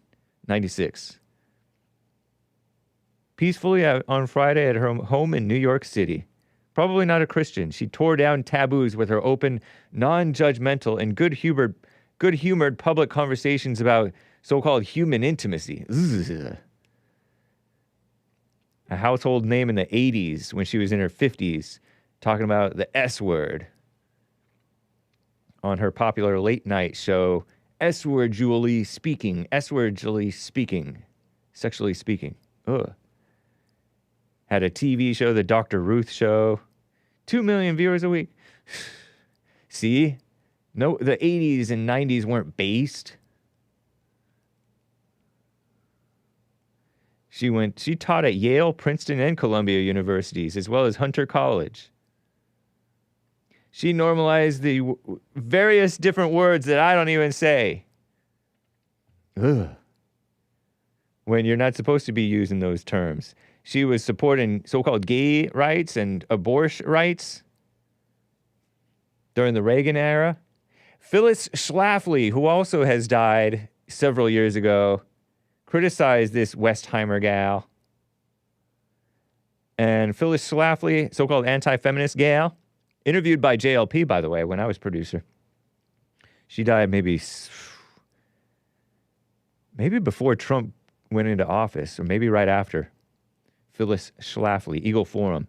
96. Peacefully on Friday at her home in New York City. Probably not a Christian. She tore down taboos with her open, non-judgmental, and good-humored public conversations about so-called human intimacy. Ugh. A household name in the 80s when she was in her 50s, talking about the S word on her popular late-night show, S-wordly speaking, sexually speaking. Ugh. Had a TV show, the Dr. Ruth Show. 2 million viewers a week. See? No, the 80s and 90s weren't based. She taught at Yale, Princeton, and Columbia universities, as well as Hunter College. She normalized the various different words that I don't even say. Ugh. When you're not supposed to be using those terms. She was supporting so-called gay rights and abortion rights during the Reagan era. Phyllis Schlafly, who also has died several years ago, criticized this Westheimer gal. And Phyllis Schlafly, so-called anti-feminist gal, interviewed by JLP, by the way, when I was producer. She died maybe before Trump went into office, or maybe right after. Phyllis Schlafly, Eagle Forum.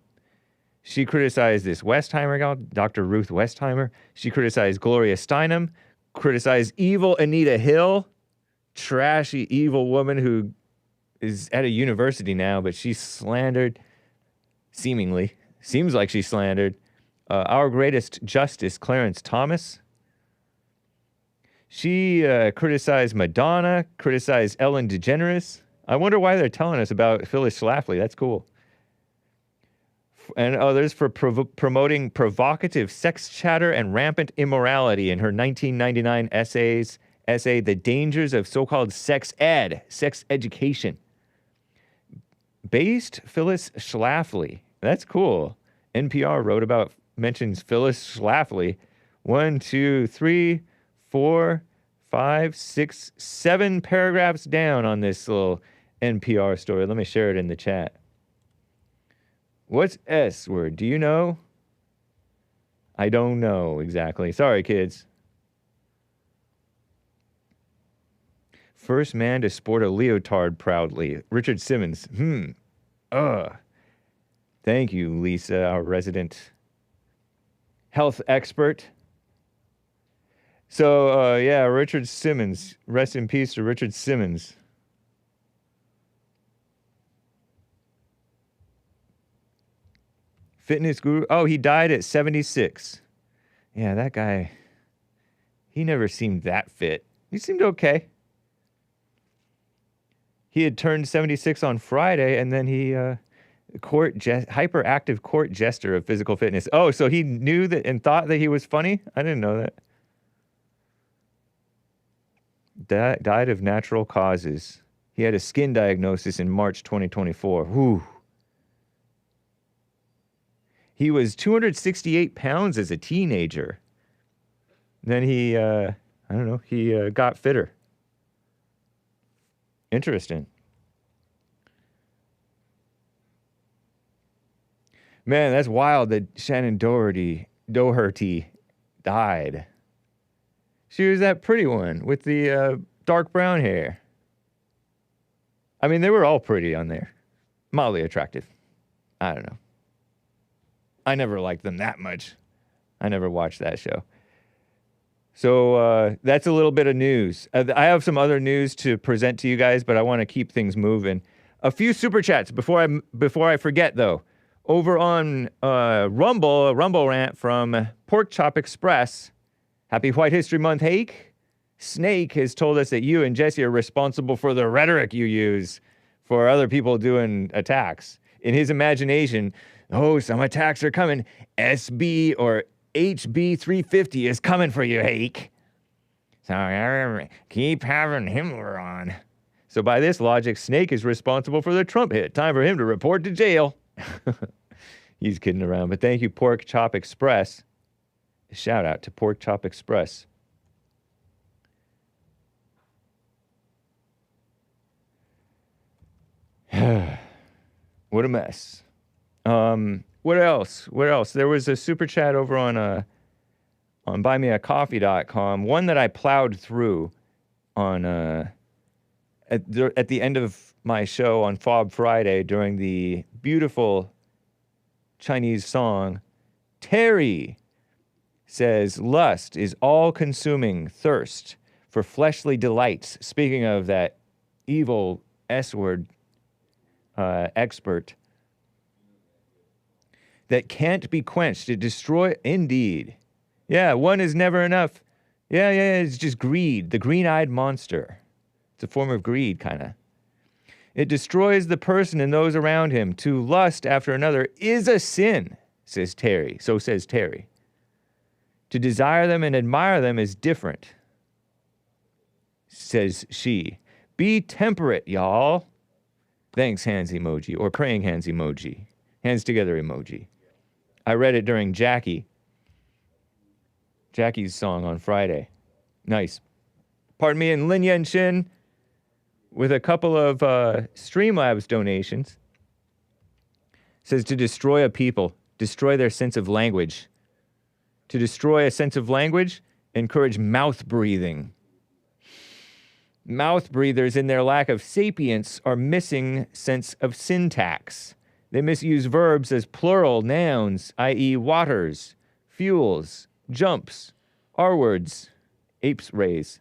She criticized this Westheimer gal, Dr. Ruth Westheimer. She criticized Gloria Steinem, criticized evil Anita Hill, trashy, evil woman who is at a university now, but she slandered, seems like she slandered, our greatest justice, Clarence Thomas. She criticized Madonna, criticized Ellen DeGeneres. I wonder why they're telling us about Phyllis Schlafly. That's cool. And others for promoting provocative sex chatter and rampant immorality in her 1999 essay, The Dangers of So-Called Sex Education. Based Phyllis Schlafly. That's cool. NPR mentions Phyllis Schlafly. 1, 2, 3, 4, 5, 6, 7 paragraphs down on this little NPR story. Let me share it in the chat. What's S word? Do you know? I don't know exactly. Sorry, kids. First man to sport a leotard proudly. Richard Simmons. Thank you, Lisa, our resident health expert. So, Richard Simmons. Rest in peace to Richard Simmons. Fitness guru. Oh, he died at 76. Yeah, that guy, he never seemed that fit. He seemed okay. He had turned 76 on Friday, and then he, hyperactive court jester of physical fitness. Oh, so he knew that and thought that he was funny? I didn't know that. Died of natural causes. He had a skin diagnosis in March 2024. Whew. He was 268 pounds as a teenager. Then he, got fitter. Interesting. Man, that's wild that Shannon Doherty died. She was that pretty one with the dark brown hair. I mean, they were all pretty on there. Mildly attractive. I don't know. I never liked them that much. I never watched that show. So that's a little bit of news. I have some other news to present to you guys, but I want to keep things moving. A few super chats before I forget, though. Over on Rumble, a Rumble rant from Pork Chop Express. Happy White History Month, Hake. Snake has told us that you and Jesse are responsible for the rhetoric you use for other people doing attacks. In his imagination, oh, some attacks are coming. SB or HB 350 is coming for you, Hake. So keep having Himmler on. So by this logic, Snake is responsible for the Trump hit. Time for him to report to jail. He's kidding around, but thank you, Pork Chop Express. Shout out to Pork Chop Express. What a mess. What else? What else? There was a super chat over on buymeacoffee.com, one that I plowed through on at the end of my show on Fob Friday during the beautiful Chinese song. Terry says, lust is all-consuming thirst for fleshly delights. Speaking of that evil S-word expert, that can't be quenched. It destroy, indeed. Yeah, one is never enough. Yeah, it's just greed, the green-eyed monster. It's a form of greed, kind of. It destroys the person and those around him. To lust after another is a sin, says Terry. So says Terry. To desire them and admire them is different, says she. Be temperate, y'all. Thanks, hands emoji, or praying hands emoji. Hands together emoji. I read it during Jackie's song on Friday. Nice. Pardon me, and Lin Yen Shin with a couple of Streamlabs donations. Says to destroy a people, destroy their sense of language. To destroy a sense of language, encourage mouth breathing. Mouth breathers, in their lack of sapience, are missing sense of syntax. They misuse verbs as plural nouns, i.e. waters, fuels, jumps, R-words, apes raise.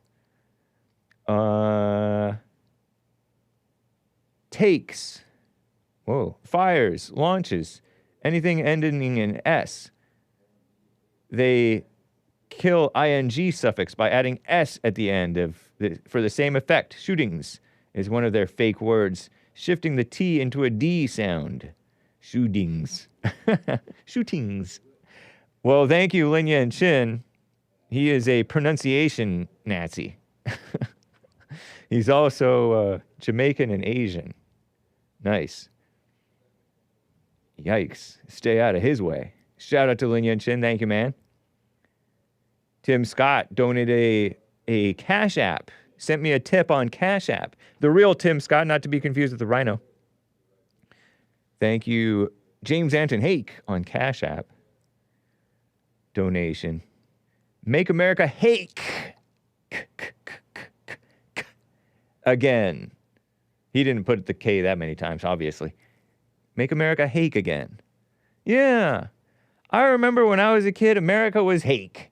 Takes, fires, launches, anything ending in S. They kill ing suffix by adding S at the end for the same effect. Shootings is one of their fake words, shifting the T into a D sound. Shootings. Shootings. Well, thank you, Lin Yen Chin. He is a pronunciation Nazi. He's also Jamaican and Asian. Nice. Yikes. Stay out of his way. Shout out to Lin Yen Chin. Thank you, man. Tim Scott donated a Cash App. Sent me a tip on Cash App. The real Tim Scott, not to be confused with the Rhino. Thank you, James Anton Hake on Cash App. Donation. Make America Hake. Again. He didn't put the K that many times, obviously. Make America Hake again. Yeah. I remember when I was a kid, America was Hake.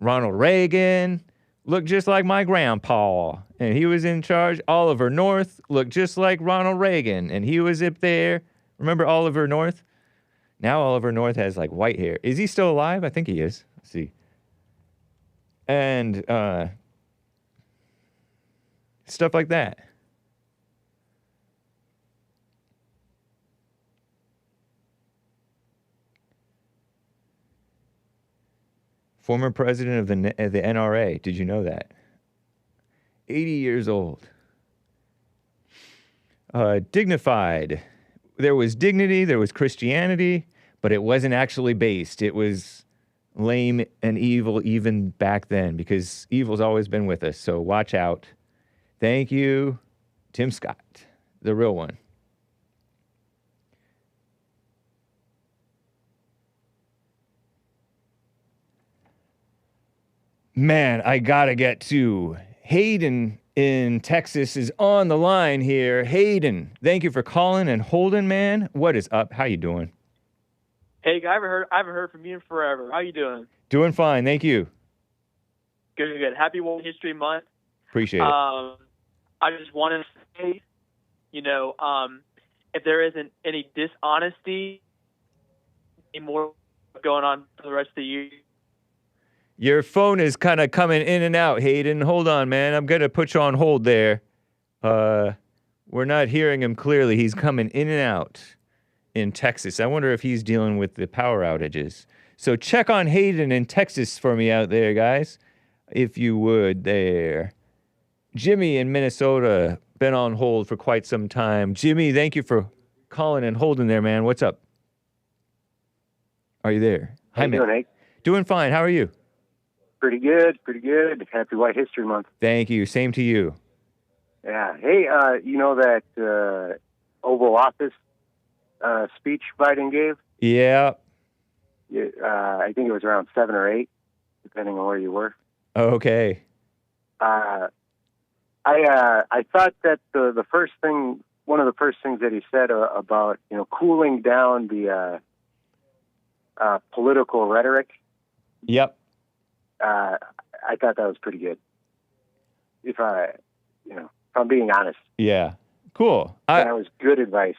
Ronald Reagan looked just like my grandpa, and he was in charge. Oliver North looked just like Ronald Reagan, and he was up there. Remember Oliver North? Now Oliver North has like white hair. Is he still alive? I think he is. Let's see. And stuff like that. Former president of the NRA. Did you know that? 80 years old. Dignified. There was dignity, there was Christianity, but it wasn't actually based. It was lame and evil even back then, because evil's always been with us, so watch out. Thank you, Tim Scott, the real one. Man, I gotta get to Haden in Texas is on the line here. Haden, thank you for calling and holding, man. What is up? How you doing? Hey, I haven't heard from you in forever. How you doing? Doing fine, thank you. Good. Happy World History Month. Appreciate it. I just wanted to say, if there isn't any dishonesty, any more going on for the rest of the year. Your phone is kind of coming in and out, Haden. Hold on, man. I'm going to put you on hold there. We're not hearing him clearly. He's coming in and out in Texas. I wonder if he's dealing with the power outages. So check on Haden in Texas for me out there, guys. If you would there. Jimmy in Minnesota, been on hold for quite some time. Jimmy, thank you for calling and holding there, man. What's up? Are you there? How you doing, Hake? Doing fine. How are you? Pretty good, pretty good. Happy White History Month. Thank you. Same to you. Yeah. Hey, you know that Oval Office speech Biden gave? Yeah. I think it was around 7 or 8, depending on where you were. Okay. I thought that the first thing, one of the first things that he said about cooling down the political rhetoric. Yep. I thought that was pretty good. If I'm being honest. Yeah. Cool. That was good advice.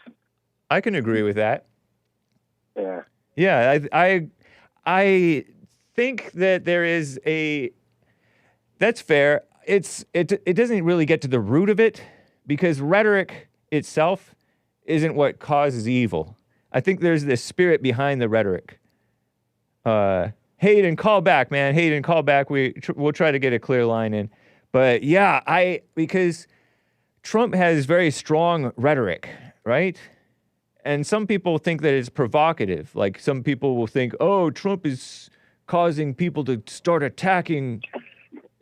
I can agree with that. Yeah. Yeah. I think that there is that's fair. It doesn't really get to the root of it because rhetoric itself isn't what causes evil. I think there's this spirit behind the rhetoric. Hayden, call back, man. Hayden, call back. We'll try to get a clear line in. But yeah, because Trump has very strong rhetoric, right? And some people think that it's provocative. Like some people will think, oh, Trump is causing people to start attacking.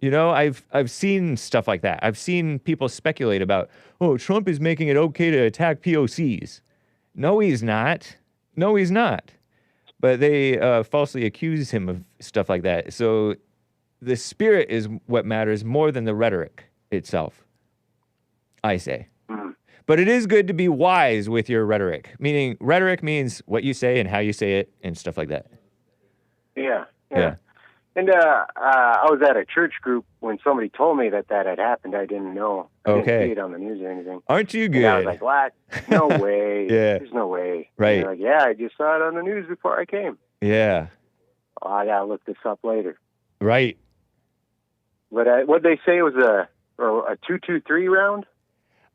I've seen stuff like that. I've seen people speculate about, oh, Trump is making it okay to attack POCs. No, he's not. No, he's not. But they falsely accuse him of stuff like that. So the spirit is what matters more than the rhetoric itself, I say. Mm-hmm. But it is good to be wise with your rhetoric, meaning rhetoric means what you say and how you say it and stuff like that. Yeah. And I was at a church group when somebody told me that had happened. I didn't know. I didn't see it on the news or anything. Aren't you good? And I was like, what? No way. Yeah. There's no way. Right. And they're like, yeah, I just saw it on the news before I came. Yeah. Oh, I got to look this up later. Right. But what'd they say it was a 2-2-3 round?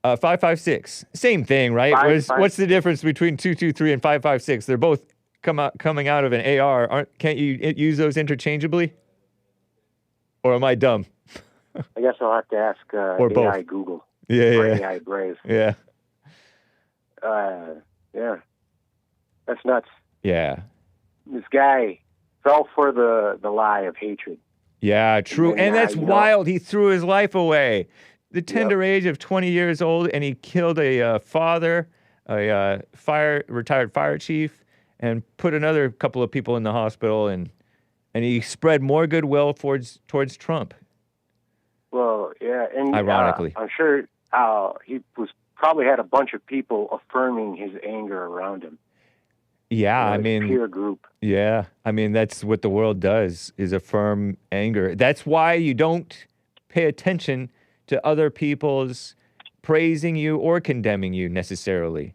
5.56. Same thing, right? What's the difference between 2.23 and 5.56? They're both coming out of an AR. Can't you use those interchangeably? Or am I dumb? I guess I'll have to ask or AI both. Google. Yeah, or yeah. AI Brave. Yeah. Yeah. That's nuts. Yeah. This guy fell for the lie of hatred. Yeah, true. And that's wild. He threw his life away. The tender age of 20 years old, and he killed a father, a retired fire chief, and put another couple of people in the hospital, and he spread more goodwill towards Trump. Well, yeah, and ironically, I'm sure he probably had a bunch of people affirming his anger around him. Yeah, I mean, peer group. Yeah, I mean that's what the world does is affirm anger. That's why you don't pay attention to other people's praising you or condemning you necessarily.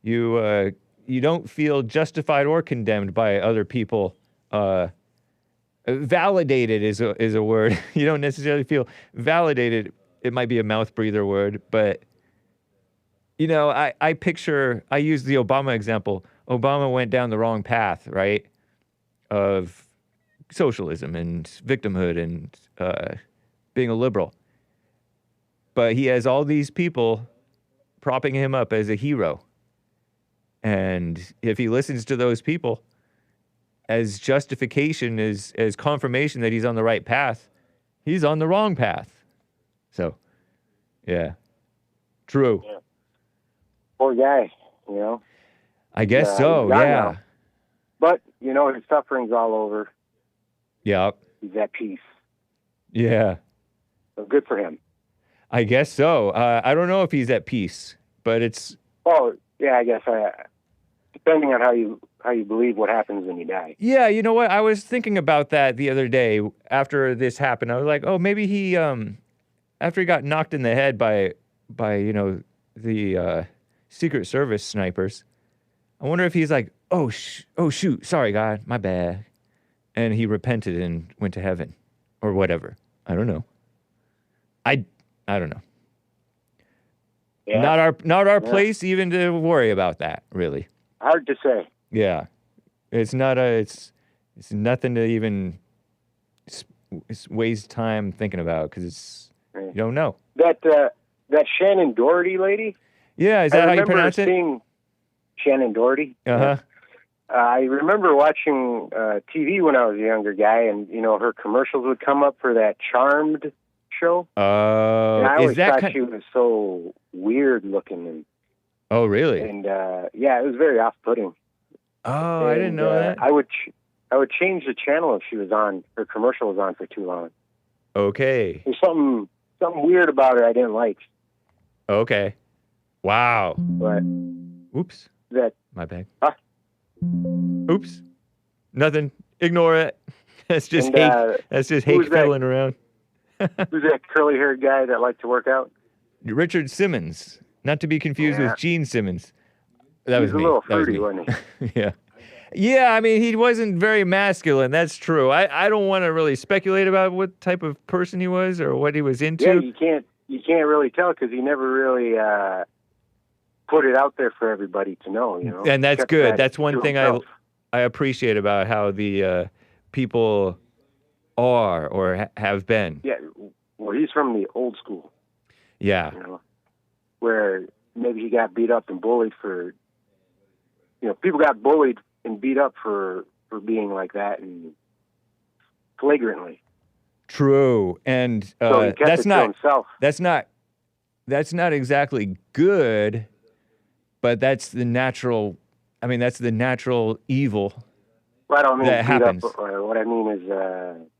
You don't feel justified or condemned by other people. Validated is a word. You don't necessarily feel validated. It might be a mouth breather word, but I use the Obama example. Obama went down the wrong path, right? Of socialism and victimhood and being a liberal. But he has all these people propping him up as a hero. And if he listens to those people as justification, as confirmation that he's on the right path, he's on the wrong path. So, yeah. True. Yeah. Poor guy, I guess so, yeah. Now. But, his suffering's all over. Yeah. He's at peace. Yeah. So good for him. I guess so. I don't know if he's at peace, but it's... Oh, yeah, I guess. Depending on how you believe what happens when you die. Yeah, you know what? I was thinking about that the other day after this happened. I was like, oh, maybe he, after he got knocked in the head by the Secret Service snipers, I wonder if he's like, oh shoot, sorry, God, my bad. and he repented and went to heaven or whatever. I don't know. I don't know. Yeah. Not our place even to worry about that, really. Hard to say. Yeah. It's nothing to even waste time thinking about because you don't know. That Shannon Doherty lady. Yeah, is that how you pronounce it? Seeing Shannon Doherty. Uh-huh. I remember watching TV when I was a younger guy, and her commercials would come up for that Charmed show. Oh, and I always thought she was so weird looking. Oh, really? And it was very off-putting. Oh, I didn't know that. I would change the channel if she was on. Her commercial was on for too long. Okay. There's something weird about her I didn't like. Okay. Wow. But oops. My bad. Huh? Oops. Nothing. Ignore it. That's just Hake. That's just Hake fiddling around. Who's that curly-haired guy that liked to work out? Richard Simmons. Not to be confused with Gene Simmons. That was me. He was a little fruity, wasn't he? Yeah. Yeah, I mean, he wasn't very masculine. That's true. I don't want to really speculate about what type of person he was or what he was into. Yeah, you can't really tell because he never really put it out there for everybody to know, And that's good. That's one thing I appreciate about how the people are or have been. Yeah, well, he's from the old school. Yeah. Where maybe he got beat up and bullied for, people got bullied and beat up for being like that and flagrantly. True. And so he kept it to himself. That's not exactly good, but that's the natural evil well, I don't mean that happens. Up, what I mean is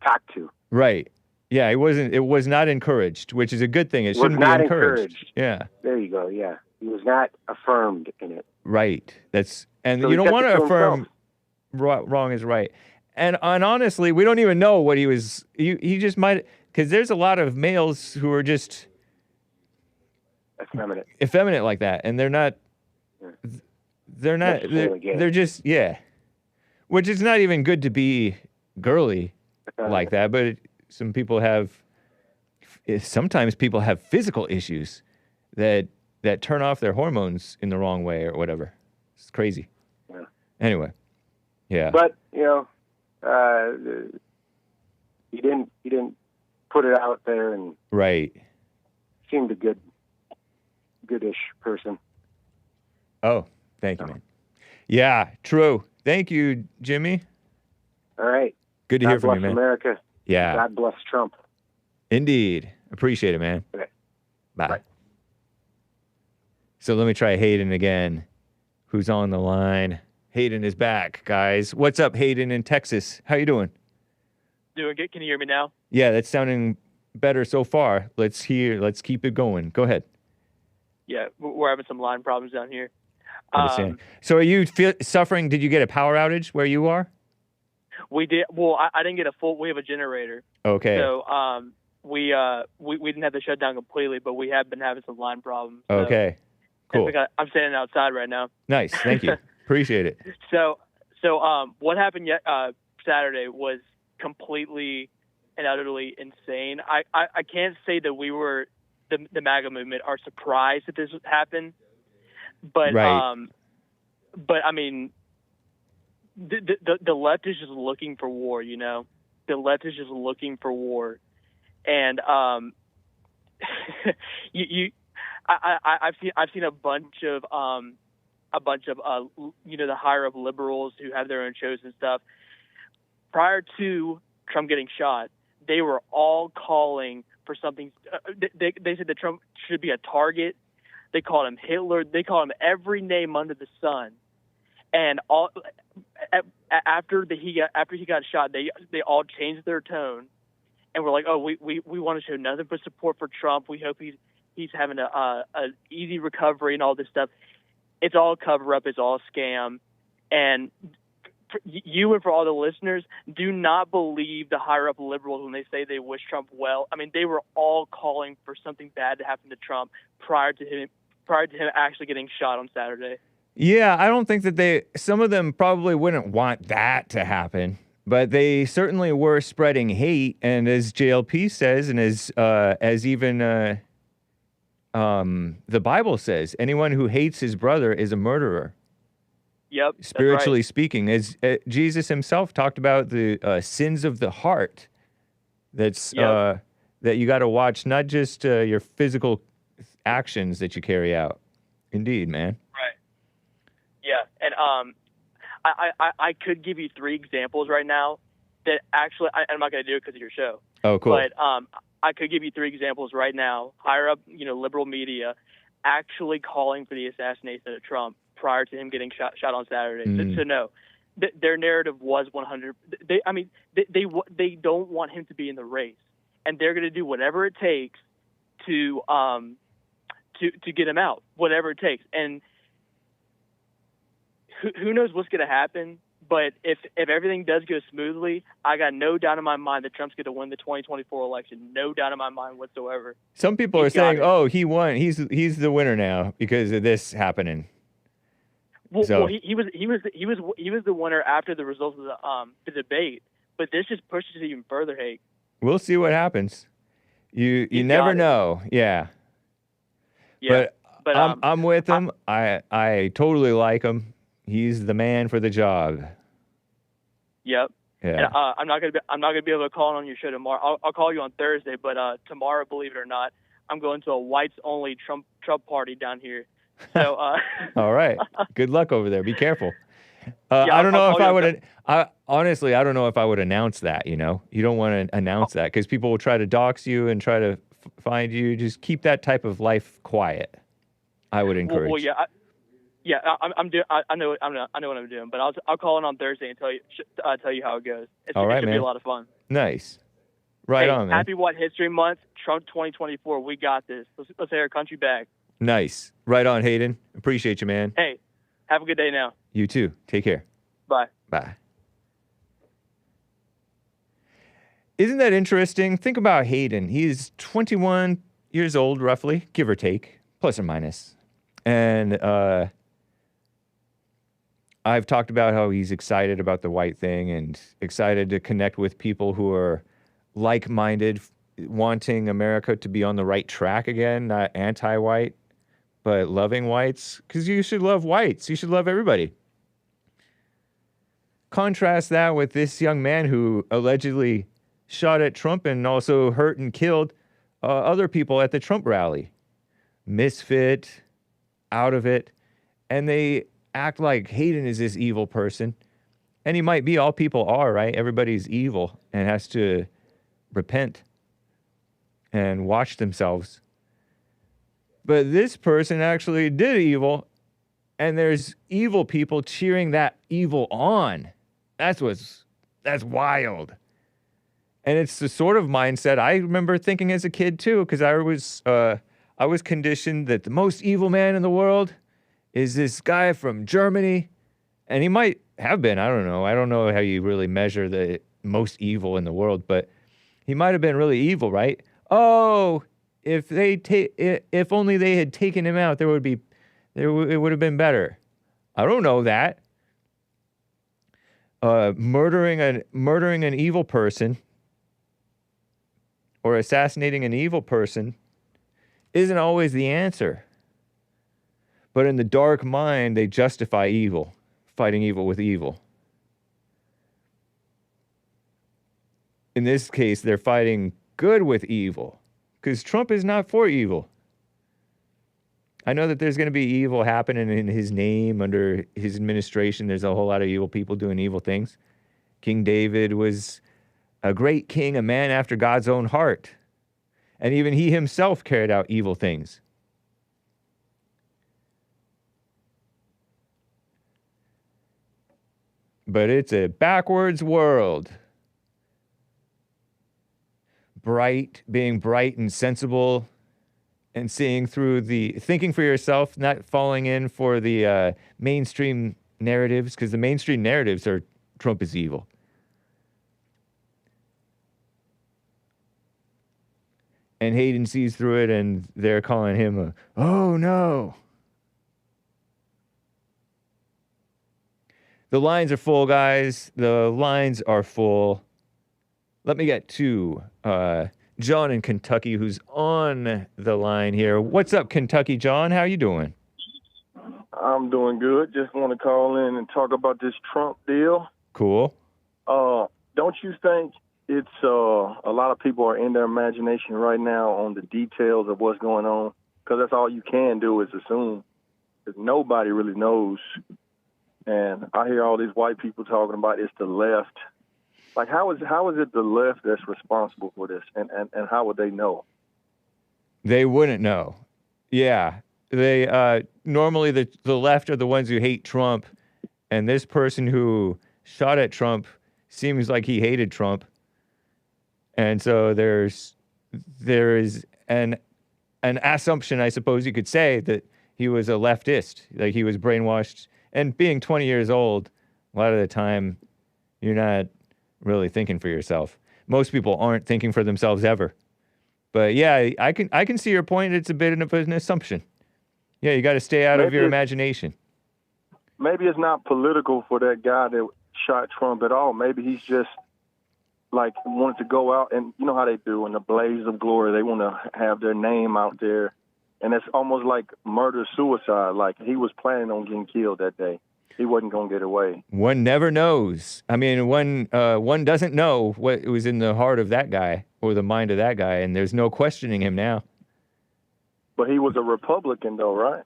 talked to. Right. Yeah, it was not encouraged, which is a good thing. It shouldn't be encouraged. Yeah. There you go, yeah. He was not affirmed in it. Right. And so you don't want to affirm wrong is right. And honestly, we don't even know what he was. He just might, because there's a lot of males who are just effeminate like that, and they're not. They're just which is not even good to be girly like that. But sometimes people have physical issues that turn off their hormones in the wrong way or whatever. It's crazy. Yeah. Anyway, yeah. But he didn't put it out there, and right. Seemed a goodish person. Oh, thank you, man. Yeah, true. Thank you, Jimmy. All right. Good to hear from you, man. God bless America. Yeah. God bless Trump. Indeed. Appreciate it, man. Okay. Bye. So let me try Haden again. Who's on the line? Haden is back, guys. What's up, Haden in Texas? How you doing? Doing good. Can you hear me now? Yeah, that's sounding better so far. Let's keep it going. Go ahead. Yeah, we're having some line problems down here. Understand. So are you suffering? Did you get a power outage where you are? We did. Well, I didn't get a full. We have a generator. Okay. So we didn't have to shut down completely, but we have been having some line problems. So okay. Cool. I'm standing outside right now. Nice. Thank you. Appreciate it. So what happened Saturday was completely and utterly insane. I can't say that we were the MAGA movement are surprised that this happened, but right. But I mean, the left is just looking for war. The left is just looking for war, and I've seen a bunch of the higher up liberals who have their own shows and stuff. Prior to Trump getting shot, they were all calling for something. They said that Trump should be a target. They called him Hitler. They called him every name under the sun. And after he got shot, they all changed their tone and were like, "Oh, we want to show nothing but support for Trump. We hope he's having a easy recovery and all this stuff." It's all a cover up. It's all a scam. And for you and for all the listeners, do not believe the higher up liberals when they say they wish Trump well. I mean, they were all calling for something bad to happen to Trump prior to him actually getting shot on Saturday. Yeah, I don't think that some of them probably wouldn't want that to happen. But they certainly were spreading hate, and as JLP says, and as even the Bible says, anyone who hates his brother is a murderer. Yep. Spiritually That's right. speaking, as Jesus himself talked about the sins of the heart. That's Yep. that you got to watch, not just your physical actions that you carry out. Indeed, man. Right. Yeah. And I could give you 3 examples right now that actually I'm not going to do it because of your show. Oh, cool. But I could give you 3 examples right now, higher up, liberal media, actually calling for the assassination of Trump prior to him getting shot on Saturday. So no, their narrative was 100. They don't want him to be in the race, and they're going to do whatever it takes to get him out, whatever it takes. And who knows what's going to happen? But if everything does go smoothly, I got no doubt in my mind that Trump's going to win the 2024 election. No doubt in my mind whatsoever. Some people are saying, "Oh, he won. He's the winner now because of this happening." Well, he was the winner after the results of the debate. But this just pushes it even further, Hake. We'll see what happens. You never know. Yeah. Yeah. But I'm with him. I totally like him. He's the man for the job. Yep. Yeah. And, I'm not gonna be able to call on your show tomorrow. I'll call you on Thursday, but tomorrow, believe it or not, I'm going to a whites only Trump party down here. So. All right. Good luck over there. Be careful. Yeah, I don't know if I would. Honestly, I don't know if I would announce that. You don't want to announce that because people will try to dox you and try to find you. Just keep that type of life quiet. I would encourage. Well, yeah. I know what I'm doing, but I'll call in on Thursday and tell you how it goes. It should be a lot of fun. Nice, right on, man. Happy White History Month, Trump 2024. We got this. Let's take our country back. Nice, right on, Haden. Appreciate you, man. Hey, have a good day now. You too. Take care. Bye. Bye. Isn't that interesting? Think about Haden. He's 21 years old, roughly, give or take, plus or minus, and I've talked about how he's excited about the white thing and excited to connect with people who are like-minded, wanting America to be on the right track again, not anti-white, but loving whites, because you should love whites. You should love everybody. Contrast that with this young man who allegedly shot at Trump and also hurt and killed other people at the Trump rally. Misfit, out of it, and they act like Haden is this evil person. And he might be. All people are, right? Everybody's evil and has to repent and watch themselves. But this person actually did evil, and there's evil people cheering that evil on. That's wild. And it's the sort of mindset I remember thinking as a kid too, because I was conditioned that the most evil man in the world is this guy from Germany, and he might have been. I don't know. I don't know how you really measure the most evil in the world, but he might have been really evil, right? Oh, if only they had taken him out, it would have been better. I don't know that. Murdering an evil person or assassinating an evil person isn't always the answer. But in the dark mind, they justify evil, fighting evil with evil. In this case, they're fighting good with evil, because Trump is not for evil. I know that there's going to be evil happening in his name under his administration. There's a whole lot of evil people doing evil things. King David was a great king, a man after God's own heart. And even he himself carried out evil things. But it's a backwards world. Being bright and sensible, and seeing through thinking for yourself, not falling in for the mainstream narratives, because the mainstream narratives are Trump is evil. And Haden sees through it, and they're calling him oh no. The lines are full, guys. The lines are full. Let me get to John in Kentucky, who's on the line here. What's up, Kentucky John? How you doing? I'm doing good. Just want to call in and talk about this Trump deal. Cool. Don't you think it's a lot of people are in their imagination right now on the details of what's going on? Because that's all you can do is assume. Because nobody really knows. And I hear all these white people talking about it's the left. Like, how is it the left that's responsible for this? And how would they know? They wouldn't know. Yeah. They normally the left are the ones who hate Trump, and this person who shot at Trump seems like he hated Trump. And so there is an assumption, I suppose you could say, that he was a leftist, like he was brainwashed. And being 20 years old, a lot of the time, you're not really thinking for yourself. Most people aren't thinking for themselves ever. But yeah, I can see your point. It's a bit of an assumption. Yeah, you got to stay out of your imagination. Maybe it's not political for that guy that shot Trump at all. Maybe he's just like wanted to go out and you know how they do in the blaze of glory. They want to have their name out there, and it's almost like murder-suicide. Like he was planning on getting killed that day. He wasn't going to get away. One never knows. I mean, one doesn't know what was in the heart of that guy or the mind of that guy, and there's no questioning him now. But he was a Republican, though, right?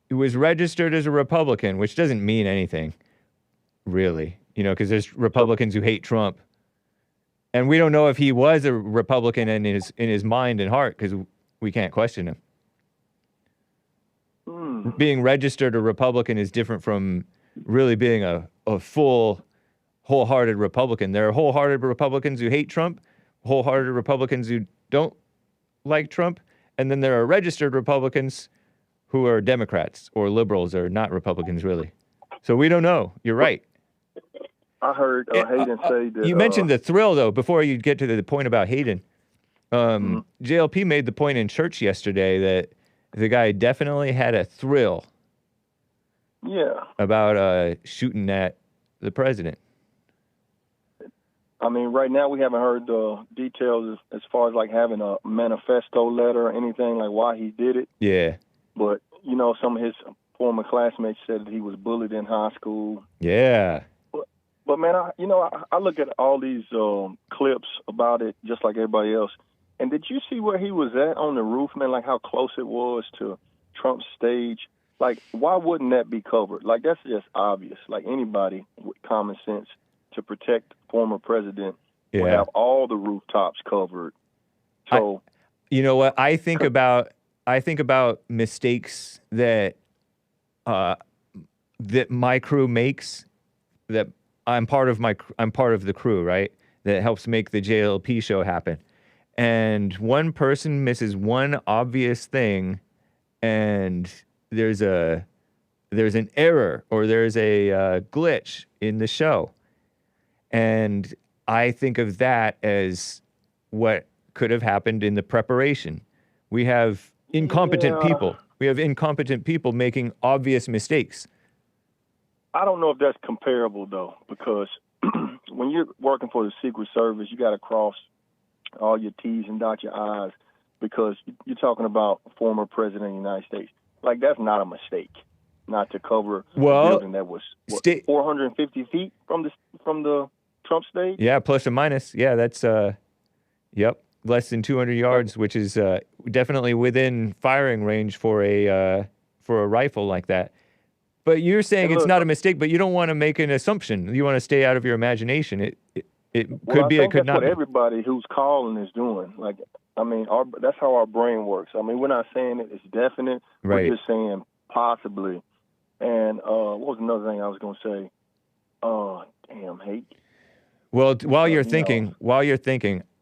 He was registered as a Republican, which doesn't mean anything, really. You know, because there's Republicans who hate Trump, and we don't know if he was a Republican in his mind and heart because we can't question him. Being registered a Republican is different from really being a full, wholehearted Republican. There are wholehearted Republicans who hate Trump, wholehearted Republicans who don't like Trump, and then there are registered Republicans who are Democrats or liberals or not Republicans, really. So we don't know. You're right. I heard Haden say that... You mentioned the thrill, though, before you get to the point about Haden. JLP made the point in church yesterday that the guy definitely had a thrill about shooting at the president. I mean, right now we haven't heard the details as far as like having a manifesto letter or anything, like why he did it. Yeah. But, you know, some of his former classmates said that he was bullied in high school. Yeah. But man, I look at all these clips about it just like everybody else. And did you see where he was at on the roof, man, like how close it was to Trump's stage? Like, why wouldn't that be covered? Like, that's just obvious. Like, anybody with common sense to protect former president would have all the rooftops covered. So, you know what? I think about mistakes that that my crew makes. That I'm part of the crew, right? That helps make the JLP show happen. And one person misses one obvious thing, and there's an error or there's a glitch in the show. And I think of that as what could have happened in the preparation. We have incompetent people. We have incompetent people making obvious mistakes. I don't know if that's comparable, though, because when you're working for the Secret Service, you got to cross all your T's and dot your I's because you're talking about former president of the United States. Like, that's not a mistake, not to cover a building that was 450 feet from the Trump stage? Yeah, plus or minus. Yeah, that's, less than 200 yards, which is definitely within firing range for a rifle like that. But you're saying it's not a mistake, but you don't want to make an assumption. You want to stay out of your imagination. It could be, it could not be. That's what everybody who's calling is doing. Like, I mean, that's how our brain works. I mean, we're not saying it's definite. Right. We're just saying possibly. And what was another thing I was going to say? Damn, Hake. Well, while you're thinking,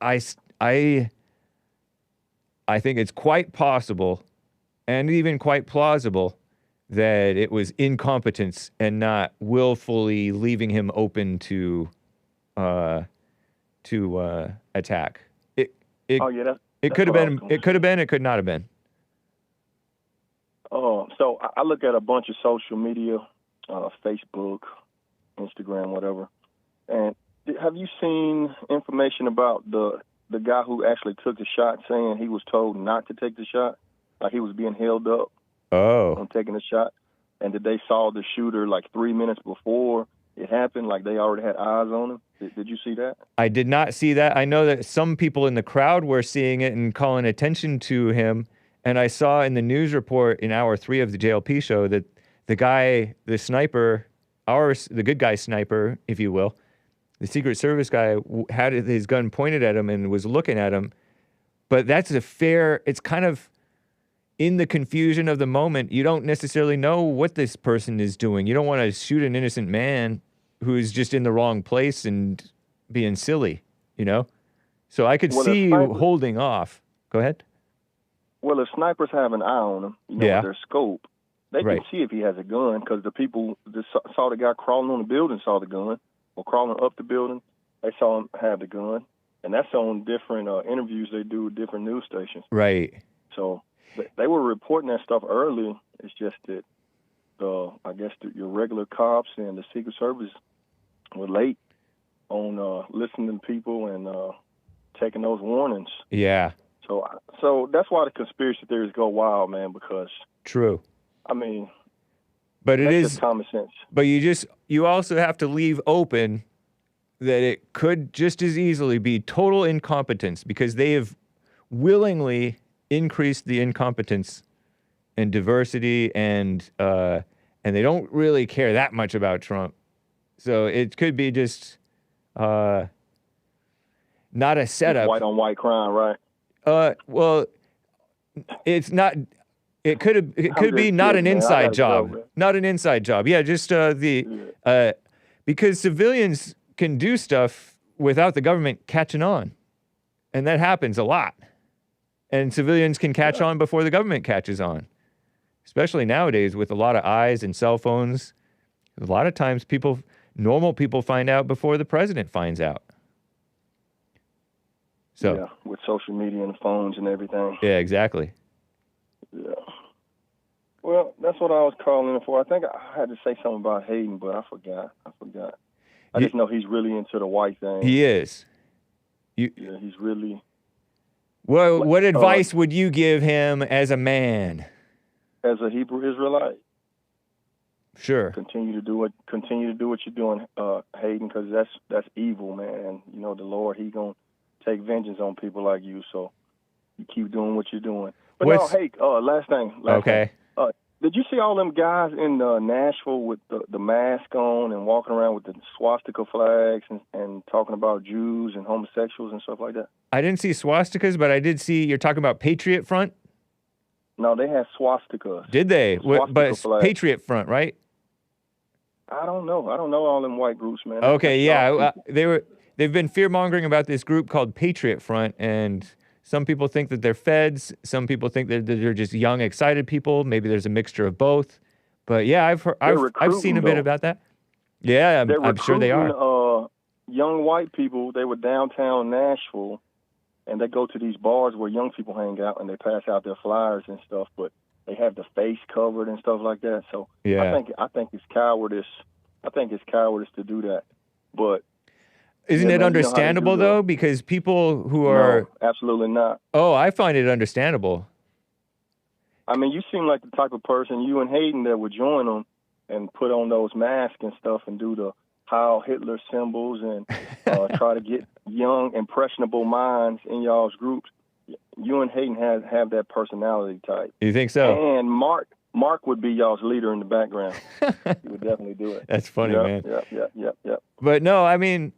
I think it's quite possible and even quite plausible that it was incompetence and not willfully leaving him open to attack. It could have been. It could have been. It could not have been. So I look at a bunch of social media, Facebook, Instagram, whatever. And have you seen information about the guy who actually took the shot, saying he was told not to take the shot, like he was being held up on taking the shot, and that they saw the shooter like 3 minutes before it happened, like they already had eyes on him? Did you see that? I did not see that. I know that some people in the crowd were seeing it and calling attention to him. And I saw in the news report in hour 3 of the JLP show that the guy, the sniper, the good guy sniper, if you will, the Secret Service guy had his gun pointed at him and was looking at him. But that's it's kind of in the confusion of the moment. You don't necessarily know what this person is doing. You don't want to shoot an innocent man who's just in the wrong place and being silly, you know? So I could see you holding off. Go ahead. Well, if snipers have an eye on him, with their scope, they can see if he has a gun, because the people that saw the guy crawling on the building saw the gun, or crawling up the building, they saw him have the gun. And that's on different interviews they do with different news stations. Right. So they were reporting that stuff early. It's just that I guess your regular cops and the Secret Service were late on listening to people and taking those warnings. Yeah. So that's why the conspiracy theories go wild, man, because... True. I mean... But it is just common sense. But you also have to leave open that it could just as easily be total incompetence, because they have willingly increased the incompetence and diversity, and they don't really care that much about Trump. So it could be just not a setup. White on white crime, right? Well, it's not. It could be not an inside job. Not an inside job. Yeah, just because civilians can do stuff without the government catching on, and that happens a lot. And civilians can catch on before the government catches on, especially nowadays with a lot of eyes and cell phones. A lot of times, normal people find out before the president finds out. So yeah, with social media and phones and everything. Yeah, exactly. Yeah. Well, that's what I was calling for. I think I had to say something about Haden, but I forgot. I just know he's really into the white thing. He is. Yeah, he's really... Well, what advice would you give him as a man? As a Hebrew Israelite? Sure. Continue to do what you're doing, Haden, because that's evil, man. You know, the Lord, he going to take vengeance on people like you, so you keep doing what you're doing. But Hake, last thing. Okay. Did you see all them guys in Nashville with the mask on and walking around with the swastika flags and talking about Jews and homosexuals and stuff like that? I didn't see swastikas, but I did see, you're talking about Patriot Front? No, they had swastikas. Did they? But flags. Patriot Front, right? I don't know. I don't know all them white groups, man. Okay, yeah. They've been fear-mongering about this group called Patriot Front, and... Some people think that they're feds. Some people think that they're just young, excited people. Maybe there's a mixture of both. But yeah, I've seen a bit about that. Yeah, I'm sure they are. Young white people. They were downtown Nashville, and they go to these bars where young people hang out, and they pass out their flyers and stuff. But they have the face covered and stuff like that. So yeah. I think it's cowardice. I think it's cowardice to do that. But isn't it understandable, though? Because people who are... No, absolutely not. Oh, I find it understandable. I mean, you seem like the type of person, you and Haden, that would join them and put on those masks and stuff and do the Heil Hitler symbols and try to get young, impressionable minds in y'all's groups. You and Haden have that personality type. You think so? And Mark would be y'all's leader in the background. He would definitely do it. That's funny, man. Yeah. But no, I mean...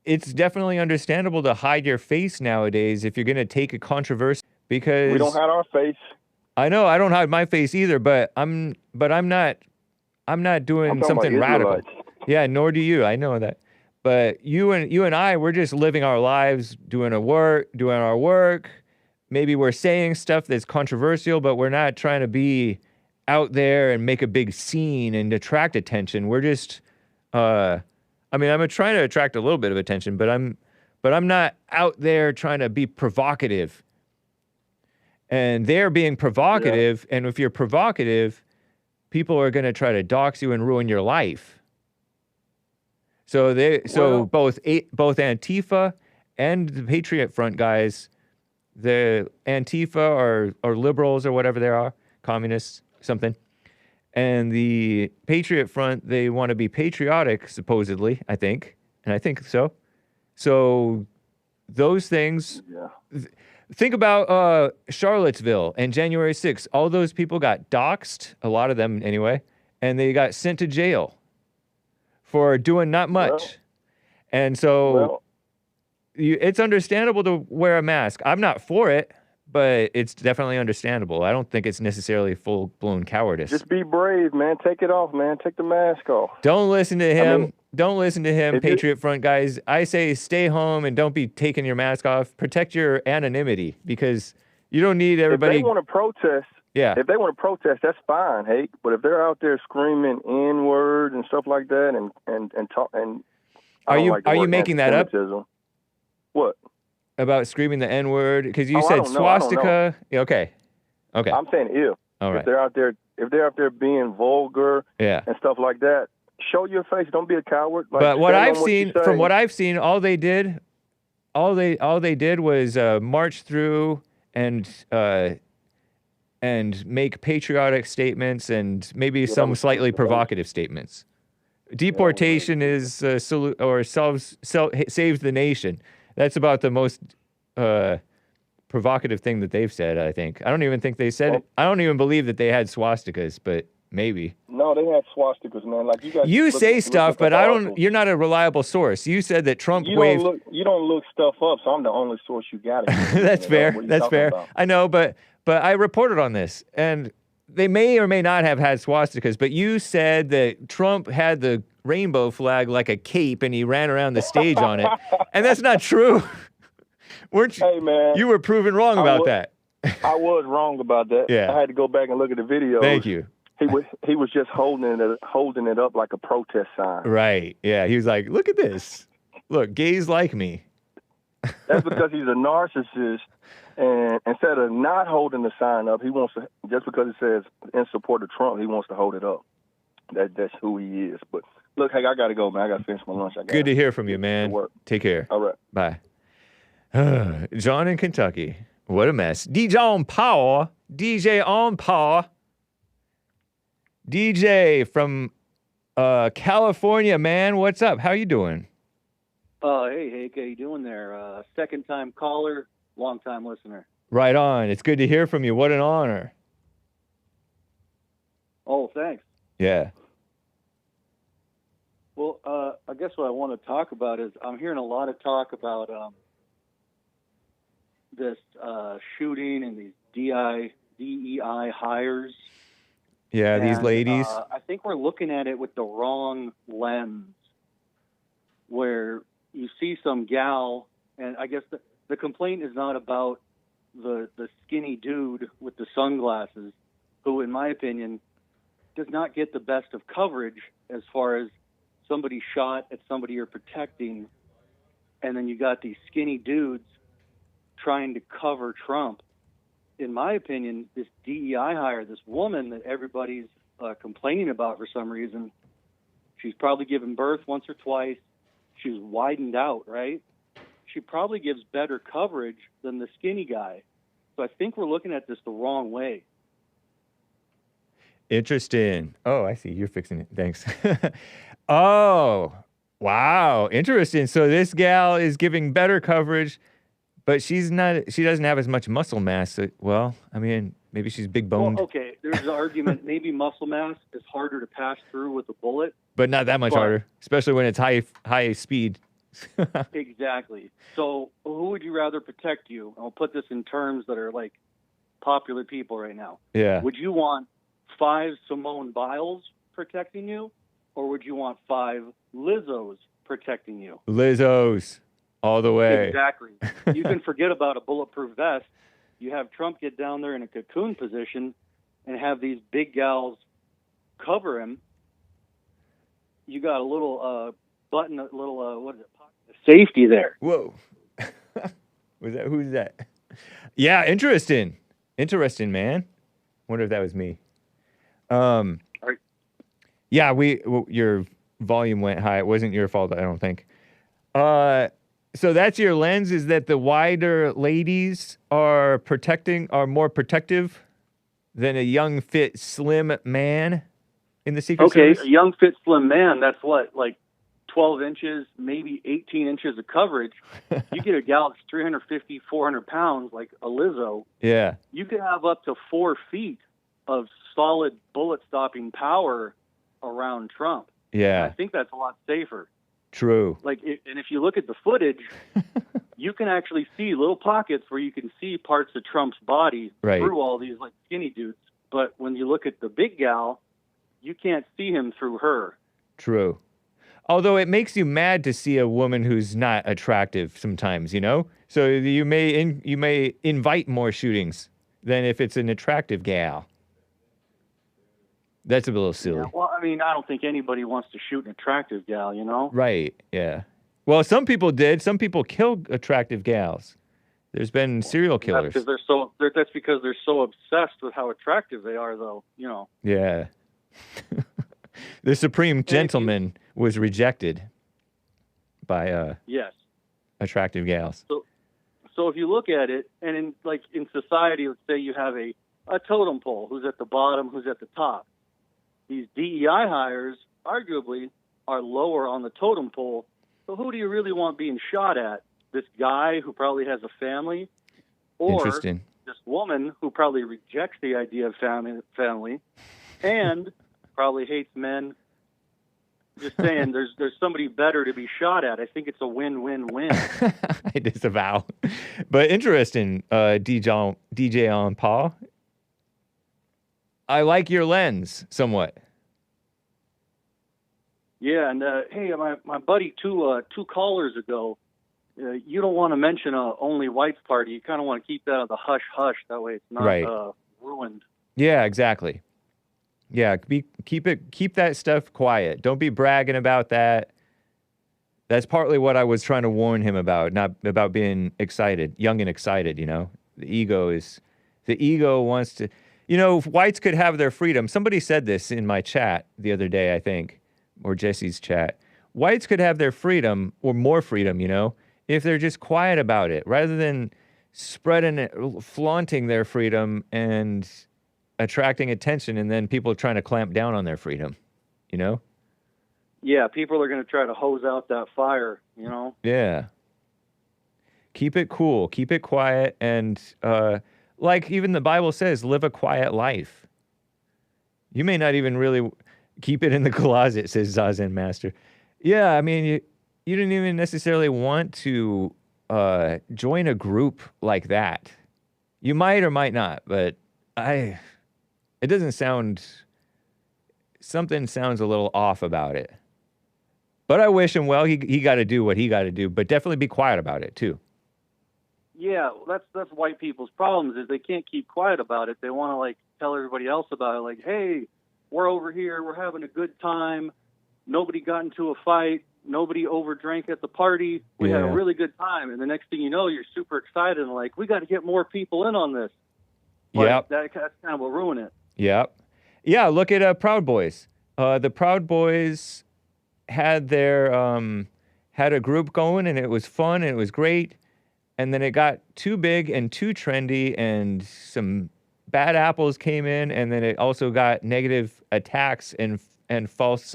It's definitely understandable to hide your face nowadays if you're going to take a controversy, because we don't hide our face. I know I don't hide my face either, but I'm not doing something radical. Yeah, nor do you. I know that. But you and I, we're just living our lives, doing our work. Maybe we're saying stuff that's controversial, but we're not trying to be out there and make a big scene and attract attention. We're just I mean, I'm trying to attract a little bit of attention, but I'm not out there trying to be provocative. And they're being provocative, and if you're provocative, people are going to try to dox you and ruin your life. So Well- both Antifa and the Patriot Front guys, the Antifa are liberals or whatever they are, communists, something. And the Patriot Front, they want to be patriotic, supposedly, I think. And I think so. So those things, Yeah. think about Charlottesville and January 6th. All those people got doxxed, a lot of them anyway, and they got sent to jail for doing not much. Well- and so Well, it's understandable to wear a mask. I'm not for it, but it's definitely understandable. I don't think it's necessarily full-blown cowardice. just be brave, man. Take it off, man. Take the mask off. Don't listen to him. mean, Don't listen to him, if you- Patriot Front guys. I say stay home and don't be taking your mask off. Protect your anonymity because you don't need everybody. If they want to protest, Yeah. if they want to protest, that's fine, Hake. But if they're out there screaming N-word and stuff like that, and talk, and I Are don't you like the are you word making that up anti-Semitism. What? about screaming the N-word? Because you Oh, I said don't know. I don't know. swastika. Yeah, okay. Okay. I'm saying if. All If right. they're out there being vulgar Yeah. and stuff like that, show your face. Don't be a coward. Like, But what stand on I've you seen, say. from what I've seen, all they did was march through and make patriotic statements and maybe some slightly provocative statements. Deportation is saves the nation. That's about the most provocative thing that they've said. I think. I don't even think they said it. I don't even believe that they had swastikas, but maybe. No, they had swastikas, man. Like you guys. You say stuff, but I don't. powerful. You're not a reliable source. You said that Trump You waved. you don't look stuff up, so I'm the only source you got. That's fair. What are you That's talking fair. about? I know, but I reported on this, and they may or may not have had swastikas. But you said that Trump had the rainbow flag like a cape, and he ran around the stage on it, and that's not true. Weren't you? Hey, man. You were proven wrong about was- that. I was wrong about that. Yeah. I had to go back and look at the video. Thank you. He was just holding it up like a protest sign. Right. Yeah. He was like, "Look at this. Look, gays like me." That's because he's a narcissist, and instead of not holding the sign up, he wants to, just because it says in support of Trump, he wants to hold it up. That's who he is. But look, hey, I got to go, man. I got to finish my lunch. Good to hear from you, man. work. Take care. All right. Bye. John in Kentucky. What a mess. DJ ONPAW. DJ ONPAW. DJ from California, man. What's up? How you doing? Hey, Hake, how you doing there? Second-time caller, long-time listener. Right on. It's good to hear from you. What an honor. Oh, thanks. Yeah. Well, I guess what I want to talk about is I'm hearing a lot of talk about this shooting and these DEI hires. Yeah, these And, ladies. I think we're looking at it with the wrong lens, where you see some gal, and I guess the complaint is not about the skinny dude with the sunglasses, who, in my opinion, does not get the best of coverage as far as somebody shot at somebody you're protecting, and then you got these skinny dudes trying to cover Trump. In my opinion, this DEI hire, this woman that everybody's complaining about for some reason, she's probably given birth once or twice. She's widened out, right? She probably gives better coverage than the skinny guy. So I think we're looking at this the wrong way. Interesting. Oh, I see. You're fixing it. Thanks. Oh, wow. Interesting. So this gal is giving better coverage, but she doesn't have as much muscle mass. Well, I mean, maybe she's big boned, Well, okay, there's an argument. Maybe muscle mass is harder to pass through with a bullet. but not that much but- harder, especially when it's high speed. Exactly. So who would you rather protect you? I'll put this in terms that are like popular people right now. Yeah. Would you want 5 Simone Biles protecting you, or would you want 5 Lizzos protecting you? Lizzos all the way. Exactly. You can forget about a bulletproof vest. You have Trump get down there in a cocoon position and have these big gals cover him. You got a little button, a little, what is it, safety there. Whoa. Who's that? Yeah, interesting. Interesting, man. Wonder if that was me. Yeah, you're volume went high. It wasn't your fault, I don't think. So that's your lens, is that the wider ladies are more protective than a young, fit, slim man in the Secret Service? A young, fit, slim man, that's what, like 12 inches, maybe 18 inches of coverage. You get a gal that's 350, 400 pounds, like a Lizzo. Yeah. You could have up to 4 feet of solid bullet-stopping power around Trump. Yeah. And I think that's a lot safer. True. And if you look at the footage, you can actually see little pockets where you can see parts of Trump's body through all these like skinny dudes. But when you look at the big gal, you can't see him through her. True. Although it makes you mad to see a woman who's not attractive sometimes, you know? So you may invite more shootings than if it's an attractive gal. That's a little silly. Yeah, well, I mean, I don't think anybody wants to shoot an attractive gal, you know? Right, yeah. Well, some people did. Some people killed attractive gals. There's been serial killers. That's because they're so obsessed with how attractive they are, though, you know? Yeah. The Supreme Gentleman was rejected by attractive gals. So if you look at it, and in society, let's say you have a totem pole, who's at the bottom, who's at the top. These DEI hires, arguably, are lower on the totem pole. So who do you really want being shot at? This guy who probably has a family? Or this woman who probably rejects the idea of family and probably hates men? Just saying, there's somebody better to be shot at. I think it's a win-win-win. I disavow. But interesting, DJ ONPAW. I like your lens somewhat. Yeah, and hey, my buddy, two callers ago, you don't want to mention a only whites party. You kind of want to keep that on the hush-hush. That way it's not ruined. Yeah, exactly. Yeah, keep that stuff quiet. Don't be bragging about that. That's partly what I was trying to warn him about, not about being excited, young and excited, you know? The ego wants to... You know, if whites could have their freedom. Somebody said this in my chat the other day, I think, or Jesse's chat. Whites could have their freedom, or more freedom, you know, if they're just quiet about it, rather than spreading it, flaunting their freedom and attracting attention, and then people trying to clamp down on their freedom, you know? Yeah, people are going to try to hose out that fire, you know? Yeah. Keep it cool, keep it quiet, and... like even the Bible says, live a quiet life. You may not even really keep it in the closet, says Zazen Master. Yeah, I mean, you didn't even necessarily want to join a group like that. You might or might not, but it doesn't sound... Something sounds a little off about it. But I wish him well. He got to do what he got to do, but definitely be quiet about it, too. Yeah, that's white people's problems is they can't keep quiet about it. They want to like tell everybody else about it. Like, hey, we're over here. We're having a good time. Nobody got into a fight. Nobody overdrank at the party. We had a really good time. And the next thing you know, you're super excited and like, we got to get more people in on this. But that's kind of what ruined it. Yep. Yeah, look at Proud Boys. The Proud Boys had their had a group going, and it was fun, and it was great. And then it got too big and too trendy, and some bad apples came in, and then it also got negative attacks and false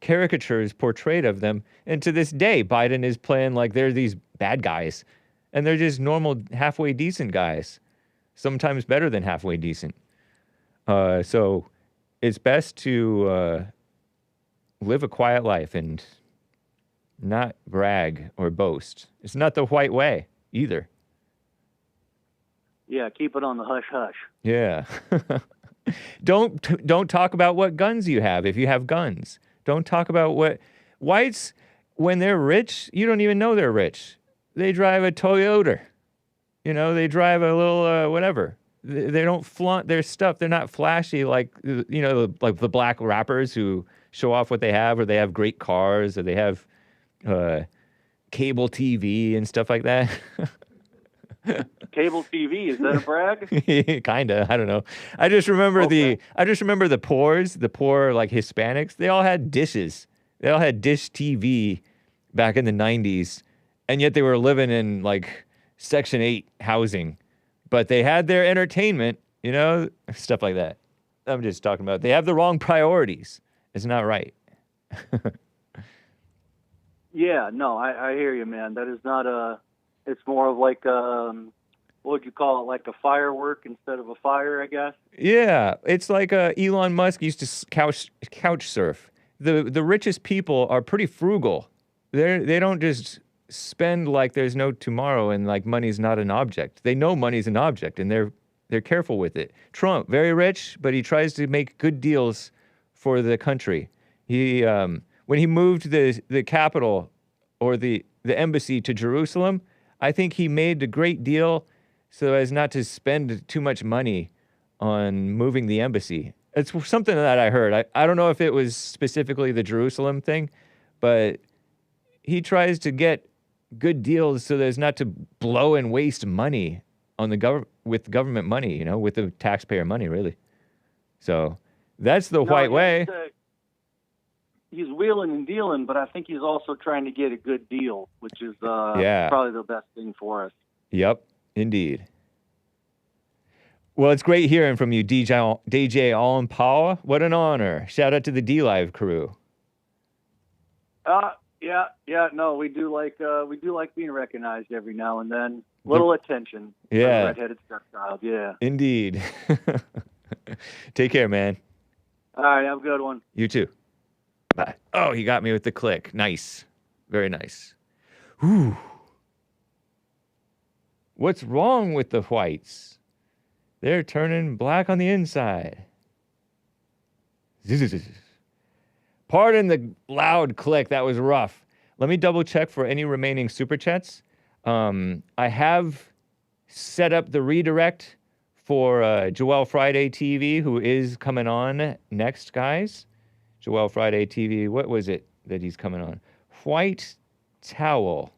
caricatures portrayed of them. And to this day, Biden is playing like they're these bad guys, and they're just normal, halfway decent guys, sometimes better than halfway decent. So it's best to live a quiet life and not brag or boast. It's not the white way either. Yeah, keep it on the hush-hush. Yeah. Don't talk about what guns you have if you have guns. Don't talk about what... Whites, when they're rich, you don't even know they're rich. They drive a Toyota. You know, they drive a little whatever. They don't flaunt their stuff. They're not flashy like, you know, like the black rappers who show off what they have, or they have great cars, or they have cable TV and stuff like that. Cable TV, is that a brag? Kinda, I don't know. I just remember the poor like Hispanics, they all had dishes. They all had dish TV back in the 90s, and yet they were living in like Section 8 housing. But they had their entertainment, you know, stuff like that. I'm just talking about they have the wrong priorities. It's not right. Yeah, no, I hear you, man. That is not a. It's more of like what would you call it? Like a firework instead of a fire, I guess. Yeah, it's like Elon Musk used to couch surf. The richest people are pretty frugal. They don't just spend like there's no tomorrow and like money's not an object. They know money's an object and they're careful with it. Trump, very rich, but he tries to make good deals for the country. He when he moved the capital or the embassy to Jerusalem, I think he made a great deal so as not to spend too much money on moving the embassy. It's something that I heard. I don't know if it was specifically the Jerusalem thing, but he tries to get good deals so as not to blow and waste money on with government money, you know, with the taxpayer money, really. So that's the white way. He's wheeling and dealing, but I think he's also trying to get a good deal, which is Yeah. probably the best thing for us. Yep, indeed. Well, it's great hearing from you, DJ ONPAW. What an honor. Shout out to the D-Live crew. Yeah, no, we do like being recognized every now and then. Little attention. Yeah. Redheaded stepchild, yeah. Indeed. Take care, man. All right, have a good one. You too. Bye. Oh, he got me with the click. Nice. Very nice. Whew. What's wrong with the whites? They're turning black on the inside. Pardon the loud click. That was rough. Let me double check for any remaining super chats. I have set up the redirect for Joel Friday TV, who is coming on next, guys. Joel Friday TV. What was it that he's coming on? White towel.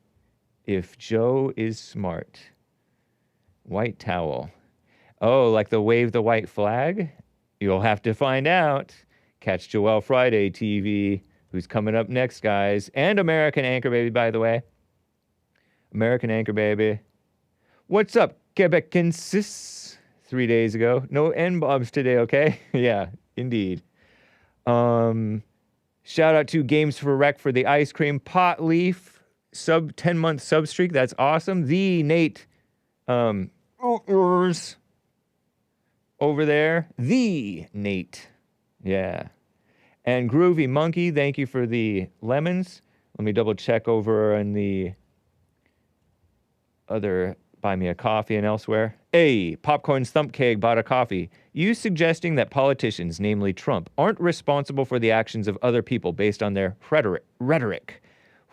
If Joe is smart. White towel. Oh, like the wave the white flag? You'll have to find out. Catch Joel Friday TV, who's coming up next, guys. And American Anchor Baby, by the way. American Anchor Baby. What's up, Quebecensis? 3 days ago. No N-bobs today, okay? Yeah, indeed. Shout out to Games for Rec for the ice cream. Pot Leaf, 10-month sub streak. That's awesome. The Nate, over there. The Nate. Yeah. And Groovy Monkey, thank you for the lemons. Let me double check over on the other buy me a coffee and elsewhere. Hey, Popcorn Thump Keg bought a coffee. You suggesting that politicians, namely Trump, aren't responsible for the actions of other people based on their rhetoric.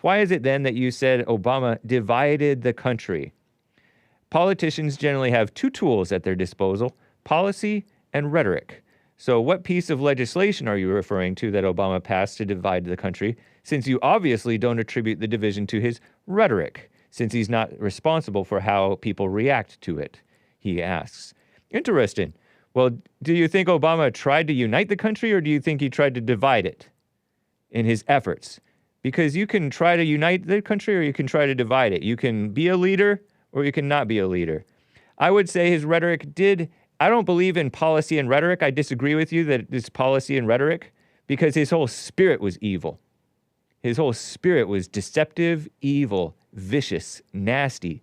Why is it then that you said Obama divided the country? Politicians generally have two tools at their disposal, policy and rhetoric. So what piece of legislation are you referring to that Obama passed to divide the country, since you obviously don't attribute the division to his rhetoric, since he's not responsible for how people react to it, he asks. Interesting. Well, do you think Obama tried to unite the country, or do you think he tried to divide it in his efforts? Because you can try to unite the country, or you can try to divide it. You can be a leader, or you can not be a leader. I would say his rhetoric did... I don't believe in policy and rhetoric. I disagree with you that it's policy and rhetoric, because his whole spirit was evil. His whole spirit was deceptive, evil, vicious, nasty,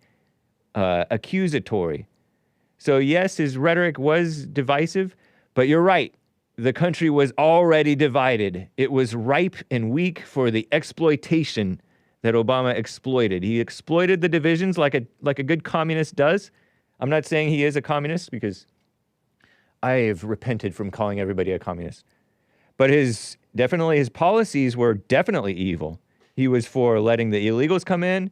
accusatory. So yes, his rhetoric was divisive, but you're right. The country was already divided. It was ripe and weak for the exploitation that Obama exploited. He exploited the divisions like a good communist does. I'm not saying he is a communist, because I have repented from calling everybody a communist. But his policies were definitely evil. He was for letting the illegals come in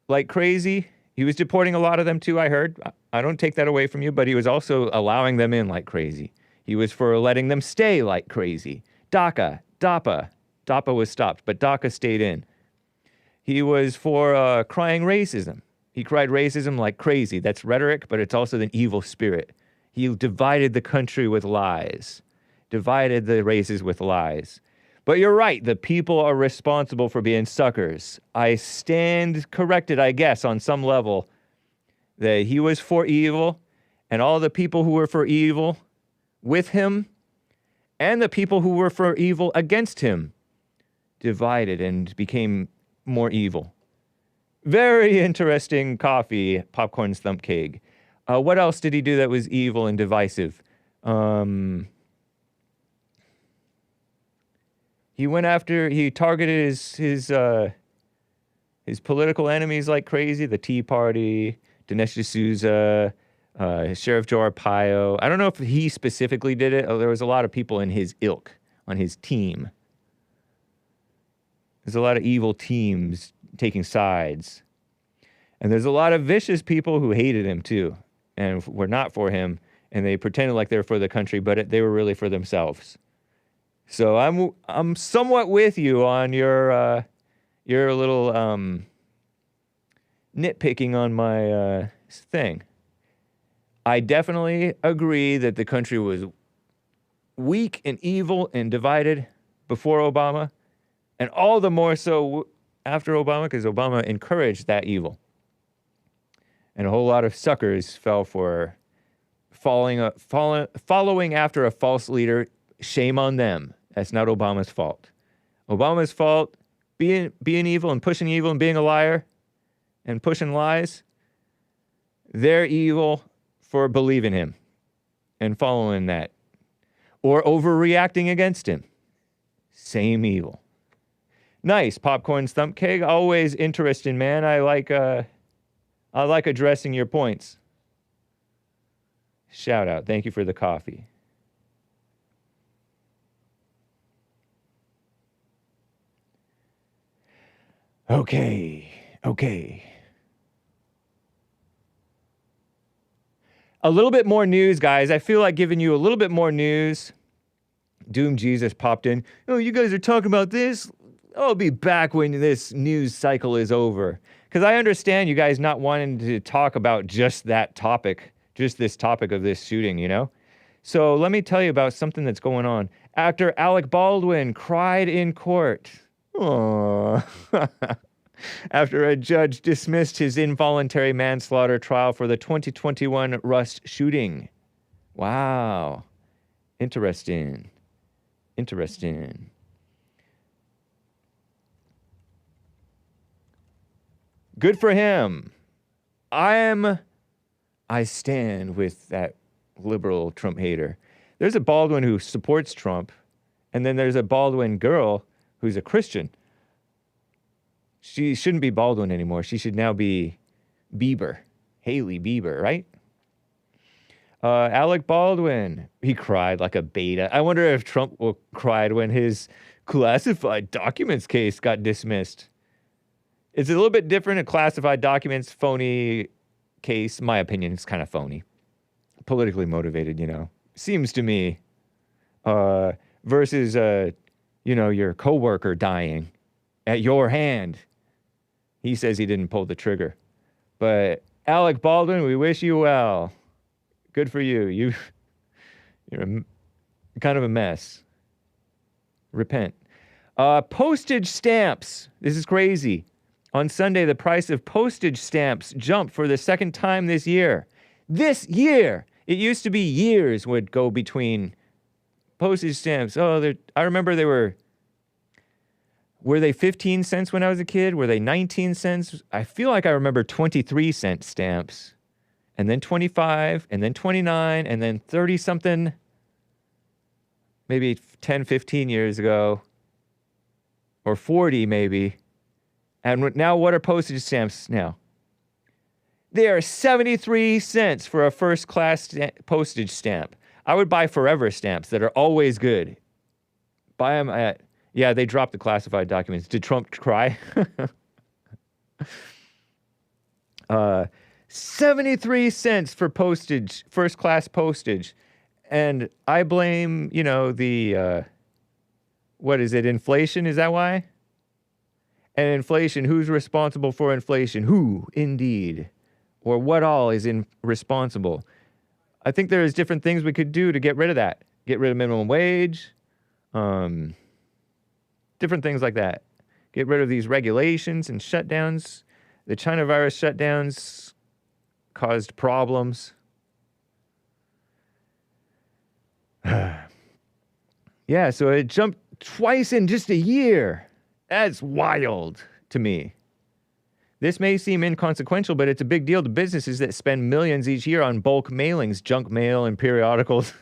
like crazy. He was deporting a lot of them too, I heard. I don't take that away from you, but he was also allowing them in like crazy. He was for letting them stay like crazy. DAPA was stopped, but DACA stayed in. He was for crying racism. He cried racism like crazy. That's rhetoric, but it's also an evil spirit. He divided the country with lies. Divided the races with lies. But you're right. The people are responsible for being suckers. I stand corrected, I guess, on some level, that he was for evil, and all the people who were for evil with him, and the people who were for evil against him, divided and became more evil. Very interesting coffee, Popcorn Thump Cake. What else did he do that was evil and divisive? He targeted his political enemies like crazy. The Tea Party, Dinesh D'Souza, Sheriff Joe Arpaio. I don't know if he specifically did it. There was a lot of people in his ilk, on his team. There's a lot of evil teams taking sides. And there's a lot of vicious people who hated him too, and were not for him, and they pretended like they were for the country, but they were really for themselves. So I'm somewhat with you on your little nitpicking on my thing. I definitely agree that the country was weak and evil and divided before Obama, and all the more so after Obama, because Obama encouraged that evil. And a whole lot of suckers fell for following after a false leader. Shame on them. That's not Obama's fault. Obama's fault, being evil and pushing evil and being a liar and pushing lies. They're evil for believing him and following that, or overreacting against him. Same evil. Nice, Popcorn Thump Cake. Always interesting, man. I like addressing your points. Shout out. Thank you for the coffee. Okay. A little bit more news, guys. I feel like giving you a little bit more news. Doom Jesus popped in. Oh, you guys are talking about this? I'll be back when this news cycle is over. Because I understand you guys not wanting to talk about just that topic, just this topic of this shooting, you know? So let me tell you about something that's going on. Actor Alec Baldwin cried in court. Aww. After a judge dismissed his involuntary manslaughter trial for the 2021 Rust shooting. Wow. Interesting. Good for him. I stand with that liberal Trump hater. There's a Baldwin who supports Trump, and then there's a Baldwin girl who's a Christian. She shouldn't be Baldwin anymore. She should now be Bieber. Haley Bieber, right? Alec Baldwin. He cried like a beta. I wonder if Trump cried when his classified documents case got dismissed. It's a little bit different. A classified documents phony case. My opinion, it's kind of phony. Politically motivated, you know. Seems to me. Versus, your coworker dying at your hand. He says he didn't pull the trigger. But Alec Baldwin, we wish you well. Good for you. You're kind of a mess. Repent. Postage stamps. This is crazy. On Sunday, the price of postage stamps jumped for the second time this year. This year! It used to be years would go between postage stamps. I remember they were they 15 cents when I was a kid? Were they 19 cents? I feel like I remember 23-cent stamps. And then 25, and then 29, and then 30-something, maybe 10, 15 years ago. Or 40, maybe. And now what are postage stamps now? They are 73 cents for a first-class postage stamp. I would buy forever stamps that are always good. Buy them at... Yeah, they dropped the classified documents. Did Trump cry? 73 cents for postage, first-class postage. And I blame, what is it, inflation? Is that why? And inflation, who's responsible for inflation? Who, indeed? Or what all is responsible? I think there's different things we could do to get rid of that. Get rid of minimum wage. different things like that. Get rid of these regulations and shutdowns. The China virus shutdowns caused problems. Yeah, so it jumped twice in just a year. That's wild to me. This may seem inconsequential, but it's a big deal to businesses that spend millions each year on bulk mailings, junk mail, and periodicals.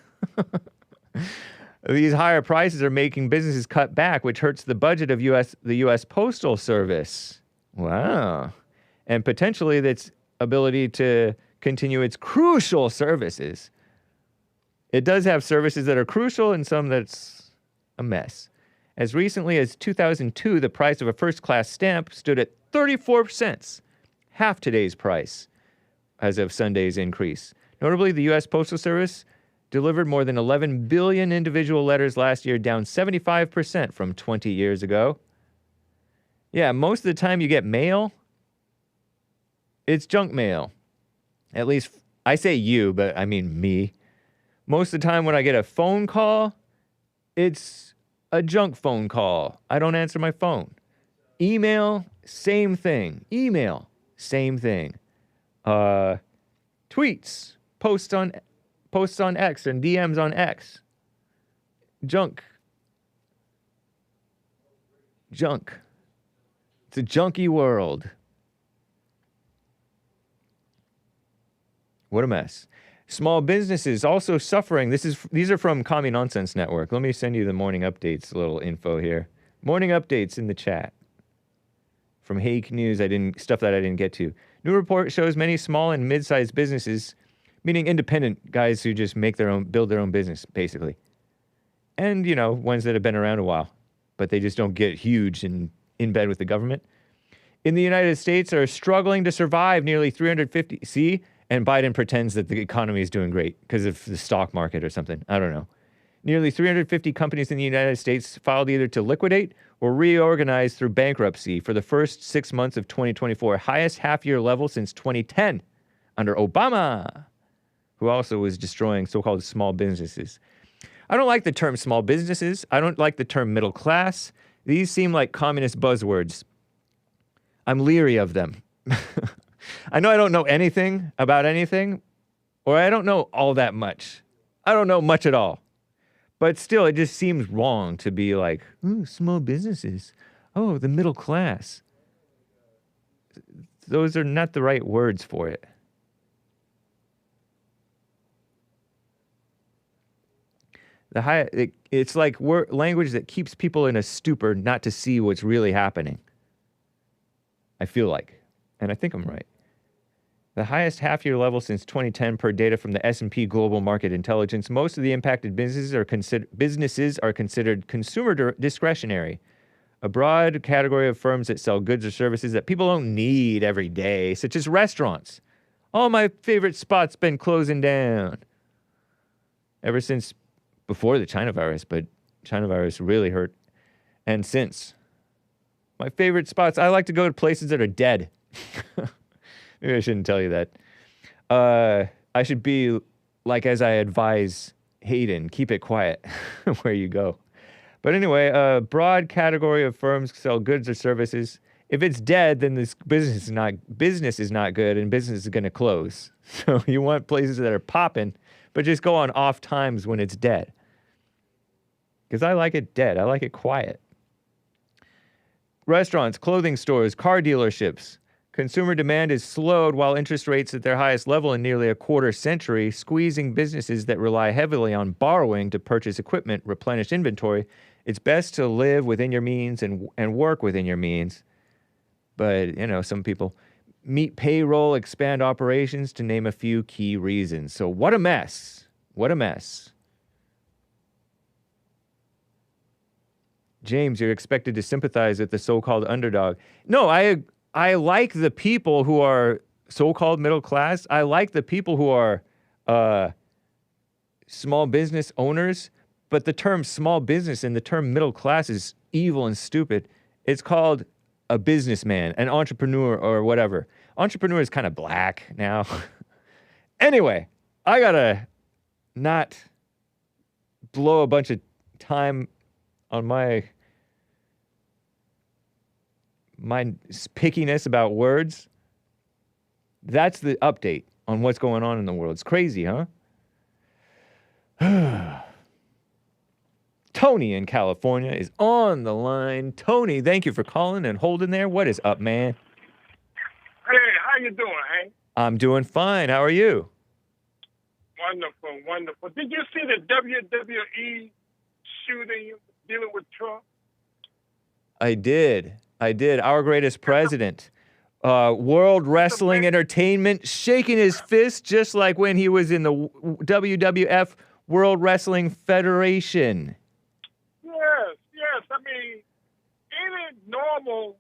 These higher prices are making businesses cut back, which hurts the budget of the U.S. Postal Service. Wow. And potentially its ability to continue its crucial services. It does have services that are crucial and some that's a mess. As recently as 2002, the price of a first-class stamp stood at 34 cents, half today's price, as of Sunday's increase. Notably, the U.S. Postal Service delivered more than 11 billion individual letters last year, down 75% from 20 years ago. Yeah, most of the time you get mail, it's junk mail. At least, I say you, but I mean me. Most of the time when I get a phone call, it's a junk phone call. I don't answer my phone. Email, same thing. Email, same thing. Tweets, posts on X and DMs on X. Junk. It's a junky world. What a mess. Small businesses also suffering. These are from Commie Nonsense Network. Let me send you the morning updates, a little info here. Morning updates in the chat. From Hake News, stuff that I didn't get to. New report shows many small and mid-sized businesses, meaning independent guys who just build their own business, basically. And, ones that have been around a while, but they just don't get huge and in bed with the government. In the United States are struggling to survive nearly 350. See? And Biden pretends that the economy is doing great because of the stock market or something. I don't know. Nearly 350 companies in the United States filed either to liquidate or reorganize through bankruptcy for the first 6 months of 2024, highest half-year level since 2010 under Obama, who also was destroying so-called small businesses. I don't like the term small businesses. I don't like the term middle class. These seem like communist buzzwords. I'm leery of them. I know I don't know anything about anything, or I don't know all that much. I don't know much at all. But still, it just seems wrong to be like, ooh, small businesses. Oh, the middle class. Those are not the right words for it. It's like language that keeps people in a stupor not to see what's really happening. I feel like. And I think I'm right. The highest half-year level since 2010 per data from the S&P Global Market Intelligence. Most of the impacted businesses are considered consumer discretionary, a broad category of firms that sell goods or services that people don't need every day, such as restaurants. All my favorite spots been closing down ever since before the China virus, but China virus really hurt. And since. My favorite spots, I like to go to places that are dead. Maybe I shouldn't tell you that. I should be like as I advise Haden, keep it quiet where you go. But anyway, a broad category of firms sell goods or services. If it's dead, then this business is not good and business is going to close. So you want places that are popping, but just go on off times when it's dead. Because I like it dead. I like it quiet. Restaurants, clothing stores, car dealerships. Consumer demand is slowed while interest rates at their highest level in nearly a quarter century, squeezing businesses that rely heavily on borrowing to purchase equipment, replenish inventory. It's best to live within your means and work within your means. But, some people meet payroll, expand operations, to name a few key reasons. So what a mess. What a mess. James, you're expected to sympathize with the so-called underdog. No, I like the people who are so-called middle class. I like the people who are small business owners. But the term small business and the term middle class is evil and stupid. It's called a businessman, an entrepreneur, or whatever. Entrepreneur is kind of black now. Anyway, I gotta not blow a bunch of time on my my pickiness about words. That's the update on what's going on in the world. It's crazy, huh? Tony in California is on the line. Tony, thank you for calling and holding there. What is up, man? Hey, how you doing, Hank? I'm doing fine. How are you? Wonderful, wonderful. Did you see the WWE shooting dealing with Trump? I did. Our greatest president. World Wrestling Entertainment shaking his fist just like when he was in the WWF World Wrestling Federation. Yes. I mean, any normal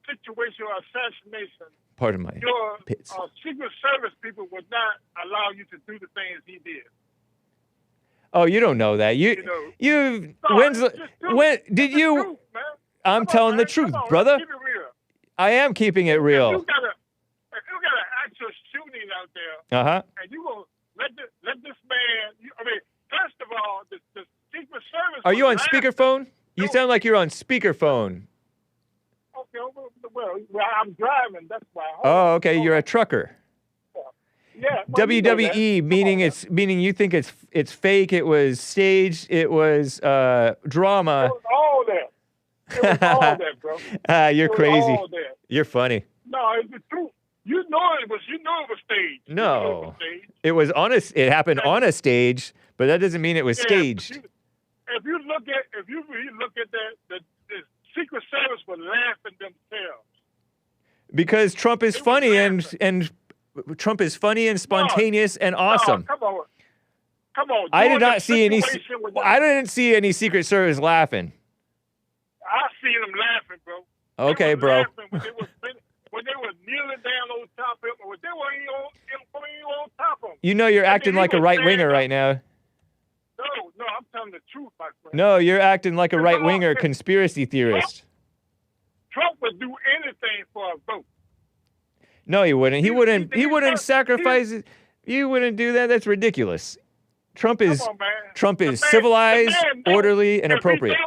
situation or assassination, Pardon my your pits. Secret Service people would not allow you to do the things he did. Oh, you don't know that. I'm telling the truth, brother. Keep it real. I am keeping it real. If you got an actual shooting out there, and you gonna let this man. First of all, the Secret Service. Are you on speakerphone? You sound like you're on speakerphone. Okay, well, I'm driving. That's why. Oh, okay. You're a trucker. Yeah. Well, WWE meaning you think it's fake. It was staged. It was drama. It was all that. It was all that, bro. You're crazy. You're funny. No, it's the truth. You know it was staged. No, it was It happened on a stage, but that doesn't mean it was staged. If you look at that, the Secret Service was laughing themselves. Because Trump is funny and Trump is funny and spontaneous and awesome. Come on. I did not see any. I didn't see any Secret Service laughing. I seen them laughing, bro. Okay, bro. When they were kneeling down on top of him, or they were even on top of him. You know you're acting like a right winger right now. No, I'm telling the truth, my friend. No, you're acting like a right winger conspiracy theorist. Trump would do anything for a vote. No, he wouldn't. He wouldn't sacrifice. He wouldn't do that. That's ridiculous. Trump is civilized, orderly, and appropriate.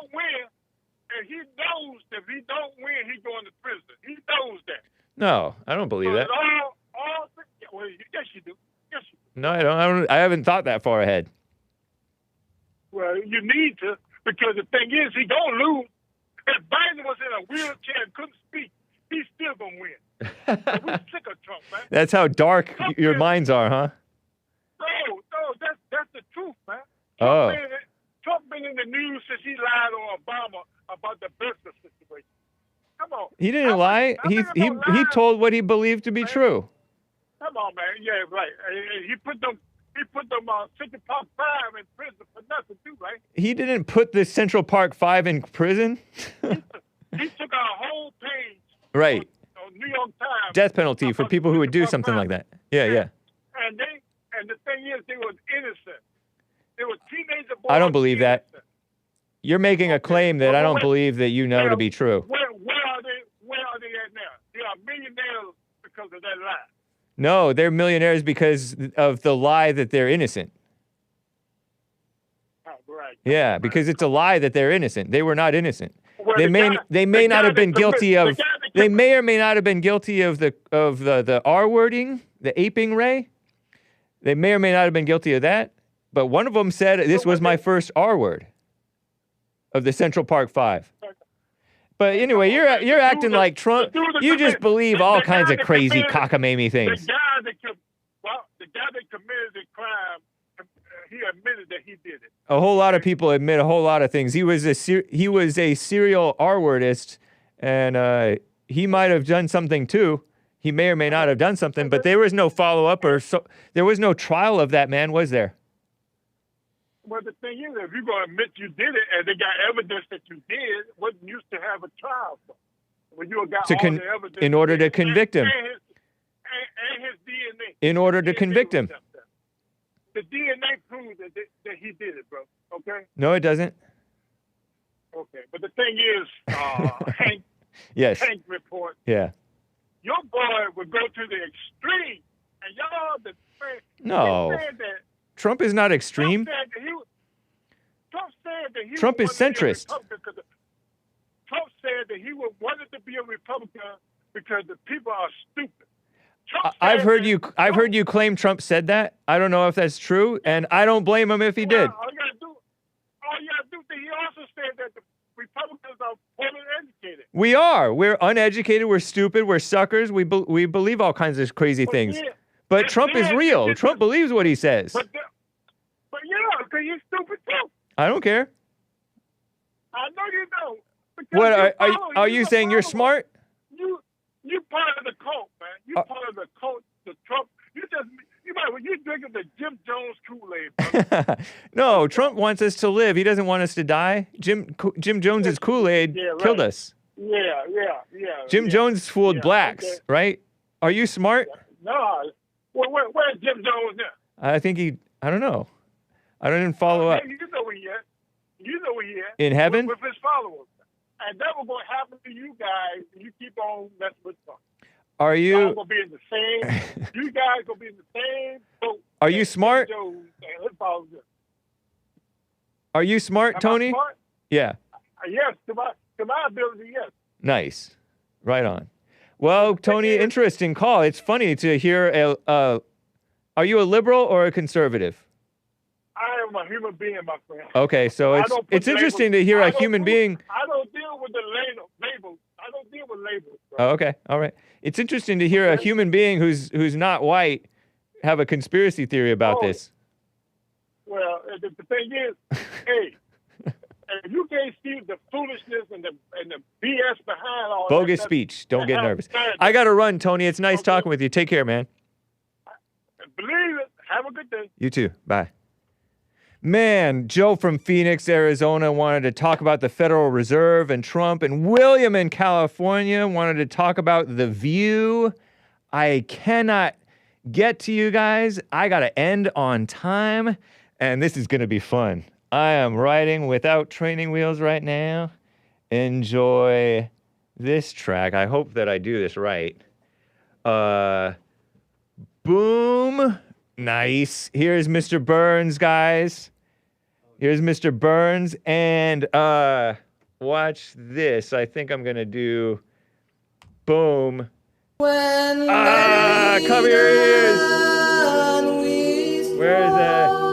He knows that if he don't win, he's going to prison. He knows that. No, I don't believe that. Yes, you do. No, I don't. I haven't thought that far ahead. Well, you need to, because the thing is, he gonna lose. If Biden was in a wheelchair and couldn't speak, he's still gonna win. We're sick of Trump, man. That's how dark your minds are, huh? No, that's the truth, man. Trump been in the news since he lied on Obama about the birther situation. Come on. He didn't lie. He told what he believed to be true. Come on, man. Yeah, right. He put them Central Park 5 in prison for nothing too, right? He didn't put the Central Park 5 in prison. He took a whole page. Right. On New York Times. Death penalty for people who would do something like that. Yeah. And the thing is, they were innocent. They were teenager boys. I don't believe that. You're making a claim that I don't believe that you know to be true. Where are they at now? They are millionaires because of that lie. No, they're millionaires because of the lie that they're innocent. Oh, right. Yeah, because it's a lie that they're innocent. They were not innocent. Well, they may not have been guilty of. They may or may not have been guilty of the R wording, the aping ray. They may or may not have been guilty of that. But one of them said this was my first R word of the Central Park 5. But anyway, you're acting like Trump. You just believe all kinds of crazy cockamamie things. The guy that committed the crime, he admitted that he did it. A whole lot of people admit a whole lot of things. He was a serial R-wordist, and he might have done something too. He may or may not have done something, but there was no follow-up there was no trial of that man, was there? Well, the thing is, if you're going to admit you did it and they got evidence that you did, what used to have a trial for? When you got all the evidence. In order to convict him. And his DNA. In order to convict him. The DNA proves that he did it, bro. Okay? No, it doesn't. Okay. But the thing is, Hank. Yes. Hank report. Yeah. Your boy would go to the extreme. And y'all, no. Trump is not extreme. Trump said that he Trump is centrist. Trump said that he wanted to be a Republican because the people are stupid. I've heard you claim Trump said that. I don't know if that's true, and I don't blame him if he did. All you gotta do. He also said that the Republicans are poorly educated. We are. We're uneducated. We're stupid. We're suckers. We believe all kinds of crazy things. Yeah, but Trump is real. Trump believes what he says. But yeah, because you're stupid too. I don't care. I know you don't. What are you saying? You're smart? You part of the cult, man. You part of the cult, the Trump. You're drinking the Jim Jones Kool-Aid, brother. No, Trump wants us to live. He doesn't want us to die. Jim Jones's Kool-Aid killed us. Yeah. Jim Jones fooled blacks, right? Are you smart? No. Where's Jim Jones now? I think I don't know. I didn't follow up. You know where he is. You know where he is. In heaven? With his followers. And that was going to happen to you guys if you keep on messing with Trump. Are you? Y'all gonna be in the same. You guys gonna be in the same boat. Are you smart? Are you smart, Tony? Smart? Yeah. Yes, to my ability, yes. Nice. Right on. Well, Tony, interesting call. It's funny to hear are you a liberal or a conservative? I am a human being, my friend. Okay, so it's interesting to hear a human being. I don't deal with the labels. I don't deal with labels. Bro. Oh, okay, all right. It's interesting to hear a human being who's not white have a conspiracy theory about this. Well, the thing is, hey, if you can't see the foolishness and the BS behind all bogus speech. Don't get nervous. I got to run, Tony. It's nice talking with you. Take care, man. Believe it. Have a good day. You too. Bye. Man, Joe from Phoenix, Arizona wanted to talk about the Federal Reserve and Trump, and William in California wanted to talk about The View. I cannot get to you guys. I got to end on time, and this is going to be fun. I am riding without training wheels right now. Enjoy this track. I hope that I do this right. Boom. Nice. Here's Mr. Burns, guys. Here's Mr. Burns, and watch this. I think I'm gonna do boom. Come here it is. Where is that?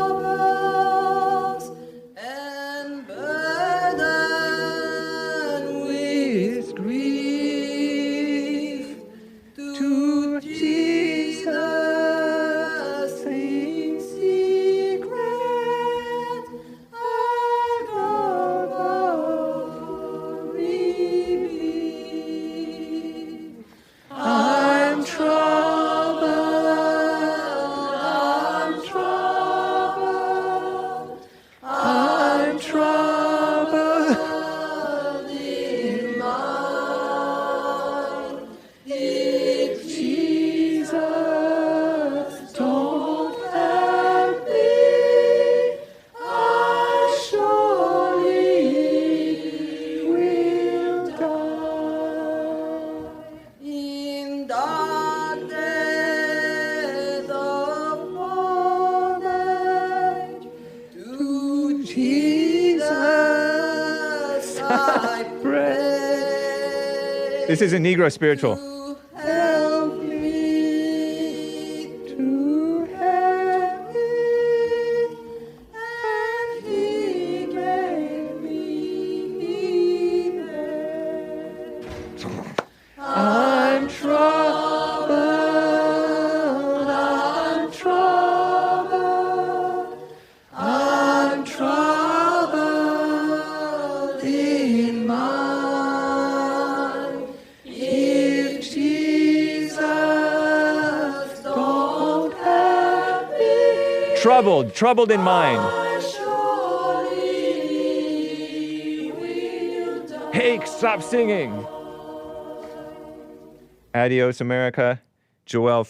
This is a Negro spiritual. Troubled in mind. Hake, stop singing. Adios, America. Joel.